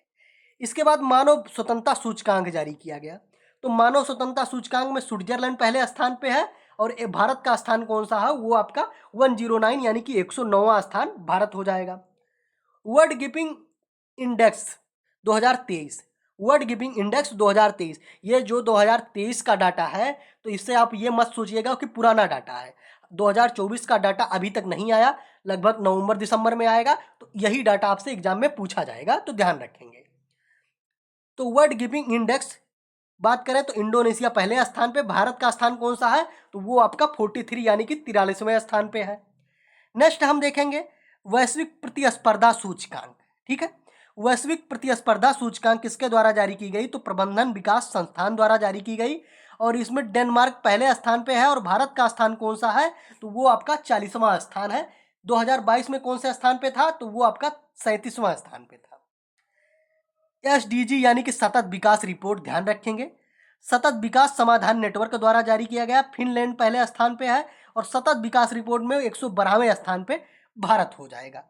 इसके बाद मानव स्वतंत्रता सूचकांक जारी किया गया। तो मानव स्वतंत्रता सूचकांक में स्विट्जरलैंड पहले स्थान पे है और भारत का स्थान कौन सा है? वो आपका 109 यानी कि 109वां स्थान भारत हो जाएगा। World giving index 2023, world giving index 2023, ये जो 2023 का डाटा है, तो इससे आप ये मत सोचिएगा कि पुराना डाटा है। 2024 का डाटा अभी तक नहीं आया, लगभग नवंबर दिसंबर में आएगा, तो यही डाटा आपसे एग्जाम में पूछा जाएगा, तो ध्यान रखेंगे। तो वर्ल्ड गिविंग इंडेक्स बात करें तो इंडोनेशिया पहले स्थान पे, भारत का स्थान कौन सा है? तो वो आपका 43 यानी कि 43वें स्थान पे है। नेक्स्ट हम देखेंगे वैश्विक प्रतिस्पर्धा सूचकांक, ठीक है। वैश्विक प्रतिस्पर्धा सूचकांक किसके द्वारा जारी की गई? तो प्रबंधन विकास संस्थान द्वारा जारी की गई और इसमें डेनमार्क पहले स्थान पे है और भारत का स्थान कौन सा है? तो वो आपका 40वां स्थान है। 2022 में कौन से स्थान पे था? तो वो आपका 37वां स्थान पे था। एसडीजी यानी कि सतत विकास रिपोर्ट ध्यान रखेंगे। सतत विकास समाधान नेटवर्क द्वारा जारी किया गया। फिनलैंड पहले स्थान पे है और सतत विकास रिपोर्ट में 112वें स्थान पे भारत हो जाएगा।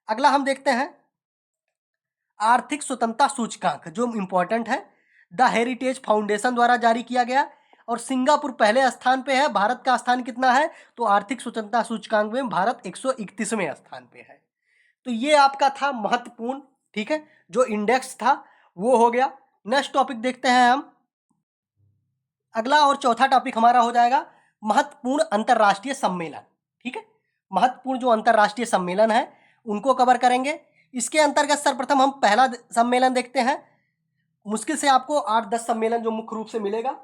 अगला हम देखते हैं आर्थिक स्वतंत्रता सूचकांक, जो इंपॉर्टेंट है, द हेरिटेज फाउंडेशन द्वारा जारी किया गया और सिंगापुर पहले स्थान पे है। भारत का स्थान कितना है? तो आर्थिक स्वतंत्रता सूचकांक में भारत 131वें स्थान पे है। तो ये आपका था महत्वपूर्ण, ठीक है, जो इंडेक्स था वो हो गया। नेक्स्ट टॉपिक देखते हैं हम। अगला और चौथा टॉपिक हमारा हो जाएगा महत्वपूर्ण अंतर्राष्ट्रीय सम्मेलन, ठीक है। महत्वपूर्ण जो अंतर्राष्ट्रीय सम्मेलन है उनको कवर करेंगे। इसके अंतर्गत सर्वप्रथम हम पहला सम्मेलन देखते हैं। मुश्किल से आपको 8-10 सम्मेलन जो मुख्य रूप से मिलेगा,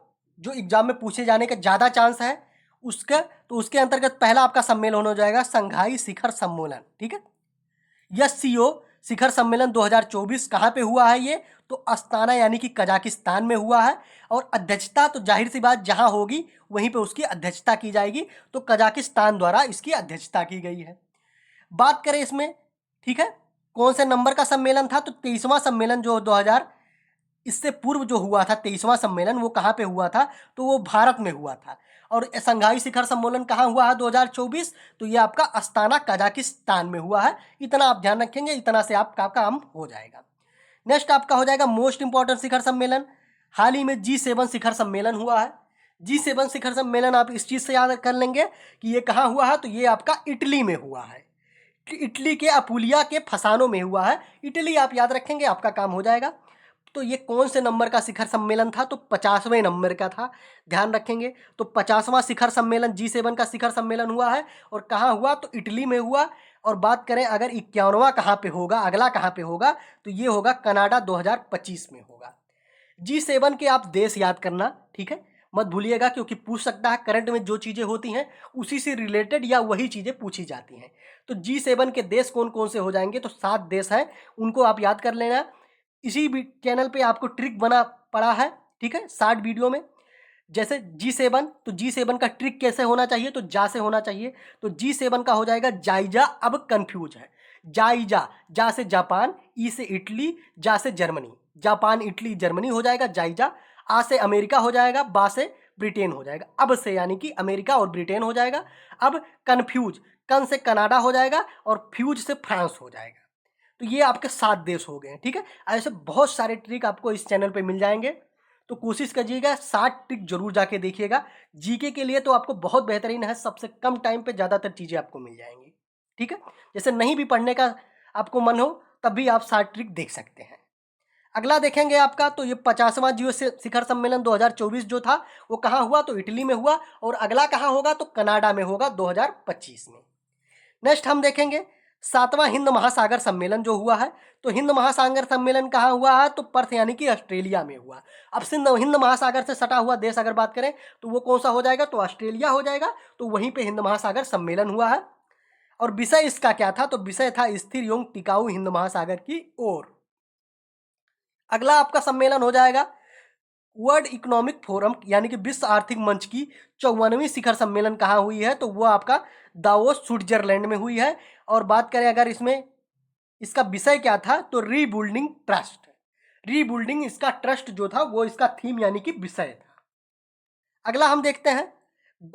जो एग्जाम में पूछे जाने का ज़्यादा चांस है, उसके अंतर्गत पहला आपका सम्मेलन हो जाएगा शंघाई शिखर सम्मेलन, ठीक है। SCO शिखर सम्मेलन 2024 कहाँ पे हुआ है? ये तो अस्ताना यानी कि कजाकिस्तान में हुआ है। और अध्यक्षता तो जाहिर सी बात जहाँ होगी वहीं पे उसकी अध्यक्षता की जाएगी, तो कजाकिस्तान द्वारा इसकी अध्यक्षता की गई है। बात करें इसमें, ठीक है, कौन से नंबर का सम्मेलन था? तो 23वां सम्मेलन जो 2000 इससे पूर्व जो हुआ था 23वां सम्मेलन, वो कहाँ पे हुआ था? तो वो भारत में हुआ था। और शंघाई शिखर सम्मेलन कहाँ हुआ है 2024? तो ये आपका अस्ताना कजाकिस्तान में हुआ है। इतना आप ध्यान रखेंगे, इतना से आपका काम हो जाएगा। नेक्स्ट आपका हो जाएगा मोस्ट इंपॉर्टेंट शिखर सम्मेलन। हाल ही में G7 शिखर सम्मेलन हुआ है। G7 शिखर सम्मेलन आप इस चीज़ से याद कर लेंगे कि ये कहाँ हुआ है? तो ये आपका इटली में हुआ है। इटली के अपुलिया के फसानों में हुआ है। इटली आप याद रखेंगे, आपका काम हो जाएगा। तो ये कौन से नंबर का शिखर सम्मेलन था? तो 50वें नंबर का था, ध्यान रखेंगे। तो 50वां शिखर सम्मेलन G7 का शिखर सम्मेलन हुआ है। और कहाँ हुआ? तो इटली में हुआ। और बात करें अगर 51वां कहाँ पे होगा, अगला कहाँ पे होगा, तो ये होगा कनाडा 2025 में होगा। G7 के आप देश याद करना, ठीक है, मत भूलिएगा, क्योंकि पूछ सकता है करंट में जो चीज़ें होती हैं उसी से रिलेटेड या वही चीज़ें पूछी जाती हैं। तो G7 के देश कौन कौन से हो जाएंगे? तो 7 देश हैं, उनको आप याद कर लेना। इसी भी चैनल पे आपको ट्रिक बना पड़ा है, ठीक है, 60 वीडियो में। जैसे G7, तो G7 का ट्रिक कैसे होना चाहिए? तो जा से होना चाहिए। तो G7 का हो जाएगा जाइजा, अब कंफ्यूज है। जाइजा, जा से जापान, ई से इटली, जा से जर्मनी, जापान इटली जर्मनी हो जाएगा जाइजा। आ से अमेरिका हो जाएगा, बा से ब्रिटेन हो जाएगा, अब से यानी कि अमेरिका और ब्रिटेन हो जाएगा। अब कन्फ्यूज, कन से कनाडा हो जाएगा और फ्यूज से फ्रांस हो जाएगा। तो ये आपके 7 देश हो गए, ठीक है। ऐसे बहुत सारे ट्रिक आपको इस चैनल पे मिल जाएंगे, तो कोशिश करिएगा 60 ट्रिक जरूर जाके देखिएगा। जीके के लिए तो आपको बहुत बेहतरीन है, सबसे कम टाइम पे ज़्यादातर चीज़ें आपको मिल जाएंगी, ठीक है। जैसे नहीं भी पढ़ने का आपको मन हो तब भी आप 60 ट्रिक देख सकते हैं। अगला देखेंगे आपका, तो ये 50वां जियो शिखर सम्मेलन 2024 जो था वो कहाँ हुआ? तो इटली में हुआ। और अगला कहाँ होगा? तो कनाडा में होगा 2025 में। नेक्स्ट हम देखेंगे 7वां हिंद महासागर सम्मेलन जो हुआ है। तो हिंद महासागर सम्मेलन कहाँ हुआ है? तो पर्थ यानी कि ऑस्ट्रेलिया में हुआ। अब हिंद महासागर से सटा हुआ देश अगर बात करें तो वो कौन सा हो जाएगा? तो ऑस्ट्रेलिया हो जाएगा। तो वहीं पे हिंद महासागर सम्मेलन हुआ है। और विषय इसका क्या था? तो विषय था स्थिर एवं टिकाऊ हिंद महासागर की ओर। अगला आपका सम्मेलन हो जाएगा वर्ल्ड इकोनॉमिक फोरम यानी कि विश्व आर्थिक मंच की 54वीं शिखर सम्मेलन कहाँ हुई है? तो वो आपका दावोस स्विट्जरलैंड में हुई है। और बात करें अगर इसमें इसका विषय क्या था? तो रीबिल्डिंग ट्रस्ट, रीबिल्डिंग इसका ट्रस्ट जो था वो इसका थीम यानी कि विषय था। अगला हम देखते हैं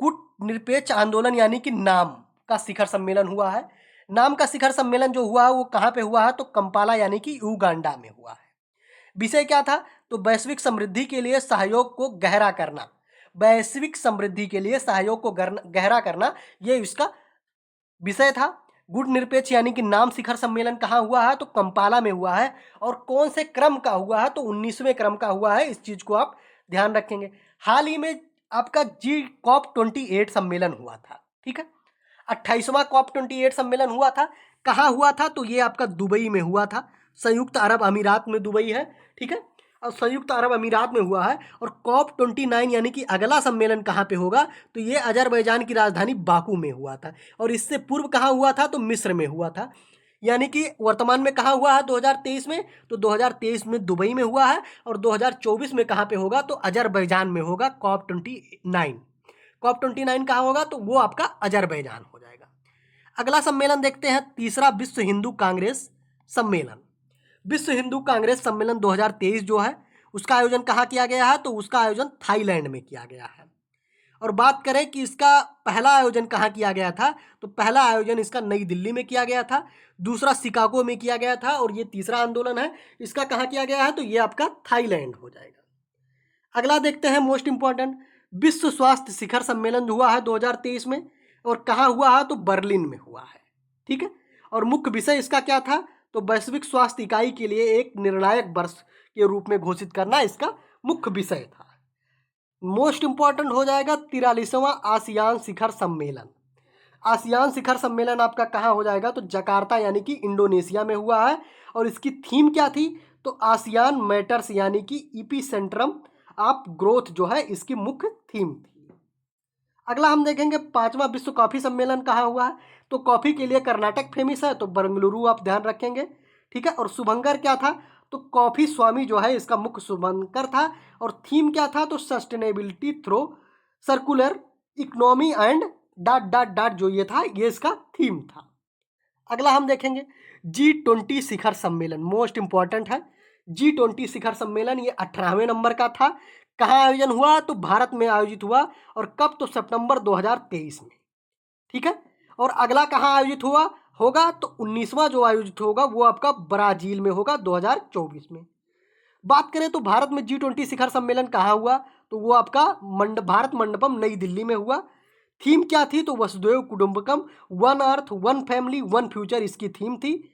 गुट निरपेक्ष आंदोलन यानी कि नाम का शिखर सम्मेलन हुआ है। नाम का शिखर सम्मेलन जो हुआ है वो कहाँ पे हुआ है? तो कंपाला यानी कि युगांडा में हुआ है। विषय क्या था? तो वैश्विक समृद्धि के लिए सहयोग को गहरा करना, वैश्विक समृद्धि के लिए सहयोग को गहरा करना, ये इसका विषय था। गुट निरपेक्ष यानी कि नाम शिखर सम्मेलन कहाँ हुआ है? तो कंपाला में हुआ है। और कौन से क्रम का हुआ है? तो 19वें क्रम का हुआ है। इस चीज को आप ध्यान रखेंगे। हाल ही में आपका COP28 सम्मेलन हुआ था, ठीक है। 28वां COP28 सम्मेलन हुआ था। कहाँ हुआ था? तो ये आपका दुबई में हुआ था, संयुक्त अरब अमीरात में दुबई है, ठीक है। और संयुक्त अरब अमीरात में हुआ है। और COP29 यानी कि अगला सम्मेलन कहाँ पे होगा? तो ये अजरबैजान की राजधानी बाकू में हुआ था। और इससे पूर्व कहाँ हुआ था? तो मिस्र में हुआ था। यानी कि वर्तमान में कहाँ हुआ है 2023 में? तो 2023 में दुबई में हुआ है। और 2024 में कहाँ पे होगा? तो अजरबैजान में होगा COP29। COP29 कहाँ होगा? तो वो आपका अजरबैजान हो जाएगा। अगला सम्मेलन देखते हैं, तीसरा विश्व हिंदू कांग्रेस सम्मेलन। विश्व हिंदू कांग्रेस सम्मेलन 2023 जो है उसका आयोजन कहाँ किया गया है? तो उसका आयोजन थाईलैंड में किया गया है। और बात करें कि इसका पहला आयोजन कहाँ किया गया था? तो पहला आयोजन इसका नई दिल्ली में किया गया था, दूसरा शिकागो में किया गया था, और ये तीसरा आंदोलन है इसका कहाँ किया गया है? तो ये आपका थाईलैंड हो जाएगा। अगला देखते हैं मोस्ट इंपॉर्टेंट, विश्व स्वास्थ्य शिखर सम्मेलन हुआ है 2023 में। और कहाँ हुआ है? तो बर्लिन में हुआ है, ठीक है। और मुख्य विषय इसका क्या था? तो वैश्विक स्वास्थ्य इकाई के लिए एक निर्णायक वर्ष के रूप में घोषित करना इसका मुख्य विषय था। मोस्ट इंपॉर्टेंट हो जाएगा 43वां आसियान शिखर सम्मेलन। आसियान शिखर सम्मेलन आपका कहाँ हो जाएगा? तो जकार्ता यानी कि इंडोनेशिया में हुआ है। और इसकी थीम क्या थी? तो आसियान मैटर्स यानी कि इपी सेंट्रम ऑफ ग्रोथ जो है इसकी मुख्य थीम थी। अगला हम देखेंगे 5वां विश्व कॉफ़ी सम्मेलन कहाँ हुआ है। तो कॉफ़ी के लिए कर्नाटक फेमस है, तो बेंगलुरु आप ध्यान रखेंगे, ठीक है। और शुभंकर क्या था, तो कॉफ़ी स्वामी जो है इसका मुख्य शुभंकर था। और थीम क्या था, तो sustainability through circular economy and dot dot dot जो ये था, ये इसका थीम था। अगला हम देखेंगे G20 शिखर सम्मेलन, मोस्ट इंपॉर्टेंट है। G20 शिखर सम्मेलन ये 18वें नंबर का था। कहाँ आयोजन हुआ, तो भारत में आयोजित हुआ। और कब, तो सितंबर 2023 में, ठीक है। और अगला कहाँ आयोजित हुआ होगा, तो 19वां जो आयोजित होगा वो आपका ब्राजील में होगा 2024 में। बात करें तो भारत में G20 शिखर सम्मेलन कहाँ हुआ, तो वो आपका भारत मंडपम नई दिल्ली में हुआ। थीम क्या थी, तो वसुधैव कुटुंबकम, one earth one family one future इसकी थीम थी।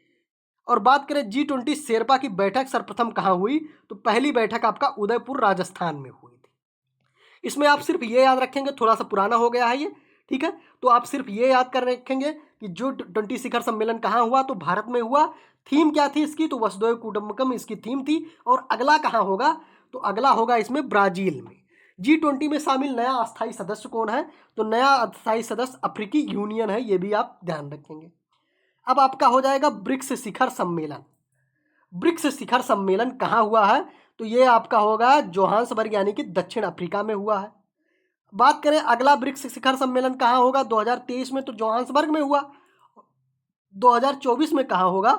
और बात करें G20 शेरपा की बैठक सर्वप्रथम कहाँ हुई, तो पहली बैठक आपका उदयपुर राजस्थान में हुई थी। इसमें आप सिर्फ ये याद रखेंगे, थोड़ा सा पुराना हो गया है ये, ठीक है। तो आप सिर्फ ये याद कर रखेंगे कि G20 शिखर सम्मेलन कहाँ हुआ, तो भारत में हुआ। थीम क्या थी इसकी, तो वसुधैव कुटुंबकम इसकी थीम थी। और अगला कहाँ होगा, तो अगला होगा इसमें ब्राजील में। G20 में शामिल नया अस्थायी सदस्य कौन है, तो नया अस्थायी सदस्य अफ्रीकी यूनियन है, ये भी आप ध्यान रखेंगे। अब आपका हो जाएगा ब्रिक्स शिखर सम्मेलन। ब्रिक्स शिखर सम्मेलन कहाँ हुआ है, तो ये आपका होगा जोहान्सबर्ग यानी कि दक्षिण अफ्रीका में हुआ है। बात करें अगला ब्रिक्स शिखर सम्मेलन कहाँ होगा, 2023 में तो जोहान्सबर्ग में हुआ। 2024 में कहाँ होगा,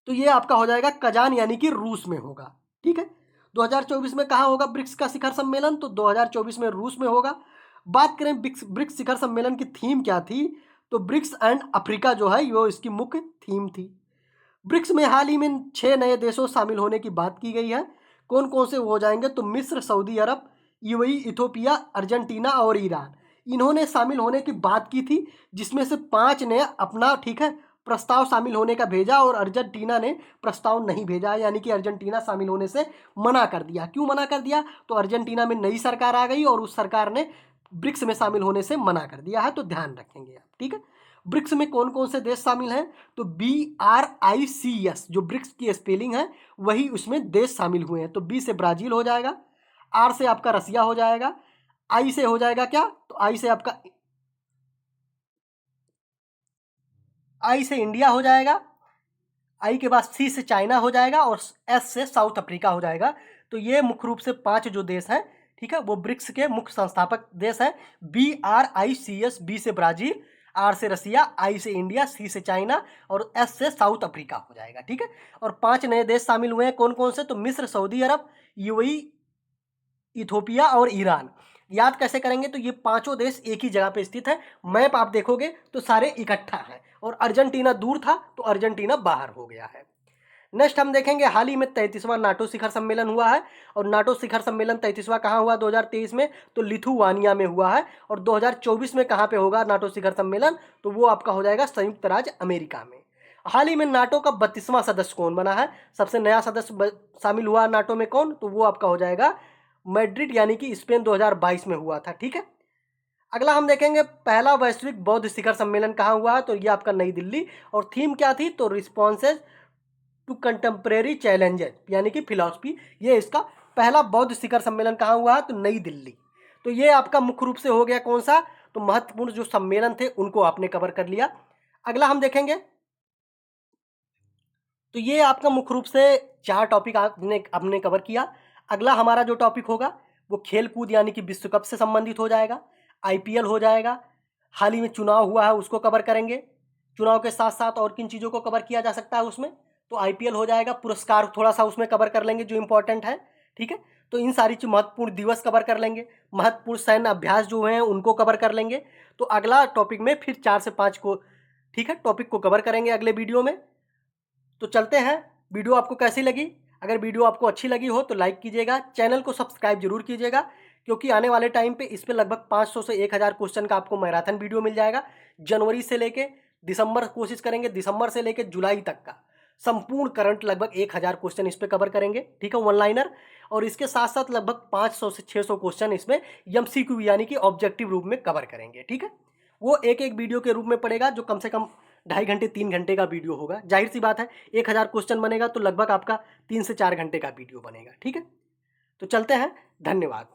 तो ये आपका हो जाएगा कजान यानी कि रूस में होगा, ठीक है। 2024 में कहाँ होगा ब्रिक्स का शिखर सम्मेलन, तो 2024 में रूस में होगा। बात करें ब्रिक्स शिखर सम्मेलन की थीम क्या थी, तो ब्रिक्स एंड अफ्रीका जो है वो इसकी मुख्य थीम थी। ब्रिक्स में हाल ही में 6 नए देशों शामिल होने की बात की गई है। कौन कौन से हो जाएंगे, तो मिस्र, सऊदी अरब, यूएई, इथोपिया, अर्जेंटीना और ईरान, इन्होंने शामिल होने की बात की थी। जिसमें से 5 ने अपना, ठीक है, प्रस्ताव शामिल होने का भेजा और अर्जेंटीना ने प्रस्ताव नहीं भेजा, यानी कि अर्जेंटीना शामिल होने से मना कर दिया। क्यों मना कर दिया, तो अर्जेंटीना में नई सरकार आ गई और उस सरकार ने ब्रिक्स में शामिल होने से मना कर दिया है, तो ध्यान रखेंगे आप, ठीक है। ब्रिक्स में कौन कौन से देश शामिल हैं, तो BRICS जो ब्रिक्स की स्पेलिंग है वही उसमें देश शामिल हुए हैं। तो बी से ब्राजील हो जाएगा, आर से आपका रसिया हो जाएगा, आई से हो जाएगा क्या, तो आई से आपका आई से इंडिया हो जाएगा, आई के बाद सी से चाइना हो जाएगा और एस से साउथ अफ्रीका हो जाएगा। तो ये मुख्य रूप से 5 जो देश हैं, ठीक है, वो ब्रिक्स के मुख्य संस्थापक देश हैं। BRICS, बी से ब्राजील, आर से रसिया, आई से इंडिया, सी से चाइना और एस से साउथ अफ्रीका हो जाएगा, ठीक है। और 5 नए देश शामिल हुए हैं, कौन कौन से, तो मिस्र, सऊदी अरब, यूएई, इथोपिया और ईरान। याद कैसे करेंगे, तो ये पांचों देश एक ही जगह पे स्थित है। मैप आप देखोगे तो सारे इकट्ठा हैं और अर्जेंटीना दूर था तो अर्जेंटीना बाहर हो गया है। नेक्स्ट हम देखेंगे हाल ही में 33वां नाटो शिखर सम्मेलन हुआ है। और नाटो शिखर सम्मेलन 33वां कहाँ हुआ 2023 में, तो लिथुआनिया में हुआ है। और 2024 में कहाँ पे होगा नाटो शिखर सम्मेलन, तो वो आपका हो जाएगा संयुक्त राज्य अमेरिका में। हाल ही में नाटो का 32वां सदस्य कौन बना है, सबसे नया सदस्य शामिल हुआ नाटो में कौन, तो वो आपका हो जाएगा मैड्रिड यानी कि स्पेन 2022 में हुआ था, ठीक है। अगला हम देखेंगे पहला वैश्विक बौद्ध शिखर सम्मेलन कहाँ हुआ है, तो ये आपका नई दिल्ली। और थीम क्या थी, तो रिस्पॉन्सेज टू कंटेम्प्रेरी चैलेंजेस यानी कि फिलॉसफी। ये इसका पहला बौद्ध शिखर सम्मेलन कहाँ हुआ है, तो नई दिल्ली। तो ये आपका मुख्य रूप से हो गया कौन सा, तो महत्वपूर्ण जो सम्मेलन थे उनको आपने कवर कर लिया। अगला हम देखेंगे, तो ये आपका मुख्य रूप से 4 टॉपिक आपने कवर किया। अगला हमारा जो टॉपिक होगा वो खेल कूद यानी कि विश्व कप से संबंधित हो जाएगा, IPL हो जाएगा, हाल ही में चुनाव हुआ है उसको कवर करेंगे। चुनाव के साथ साथ और किन चीज़ों को कवर किया जा सकता है उसमें, तो IPL हो जाएगा, पुरस्कार थोड़ा सा उसमें कवर कर लेंगे जो इंपॉर्टेंट है, ठीक है। तो इन सारी चीज महत्वपूर्ण दिवस कवर कर लेंगे, महत्वपूर्ण सैन्य अभ्यास जो हैं उनको कवर कर लेंगे। तो अगला टॉपिक में फिर 4 से 5 को, ठीक है, टॉपिक को कवर करेंगे अगले वीडियो में। तो चलते हैं, वीडियो आपको कैसी लगी, अगर वीडियो आपको अच्छी लगी हो तो लाइक कीजिएगा, चैनल को सब्सक्राइब जरूर कीजिएगा, क्योंकि आने वाले टाइम पे इस पे लगभग 500 से 1000 क्वेश्चन का आपको मैराथन वीडियो मिल जाएगा। जनवरी से लेके दिसंबर कोशिश करेंगे, दिसंबर से लेके जुलाई तक का संपूर्ण करंट लगभग 1000 क्वेश्चन इस पे कवर करेंगे, ठीक है, वन लाइनर। और इसके साथ साथ लगभग 500 से 600 क्वेश्चन इसमें MCQ यानी कि ऑब्जेक्टिव रूप में कवर करेंगे, ठीक है। वो एक एक वीडियो के रूप में पड़ेगा जो कम से कम 2.5 घंटे 3 घंटे का वीडियो होगा। जाहिर सी बात है 1000 क्वेश्चन बनेगा तो लगभग आपका 3 से 4 घंटे का वीडियो बनेगा, ठीक है। तो चलते हैं, धन्यवाद।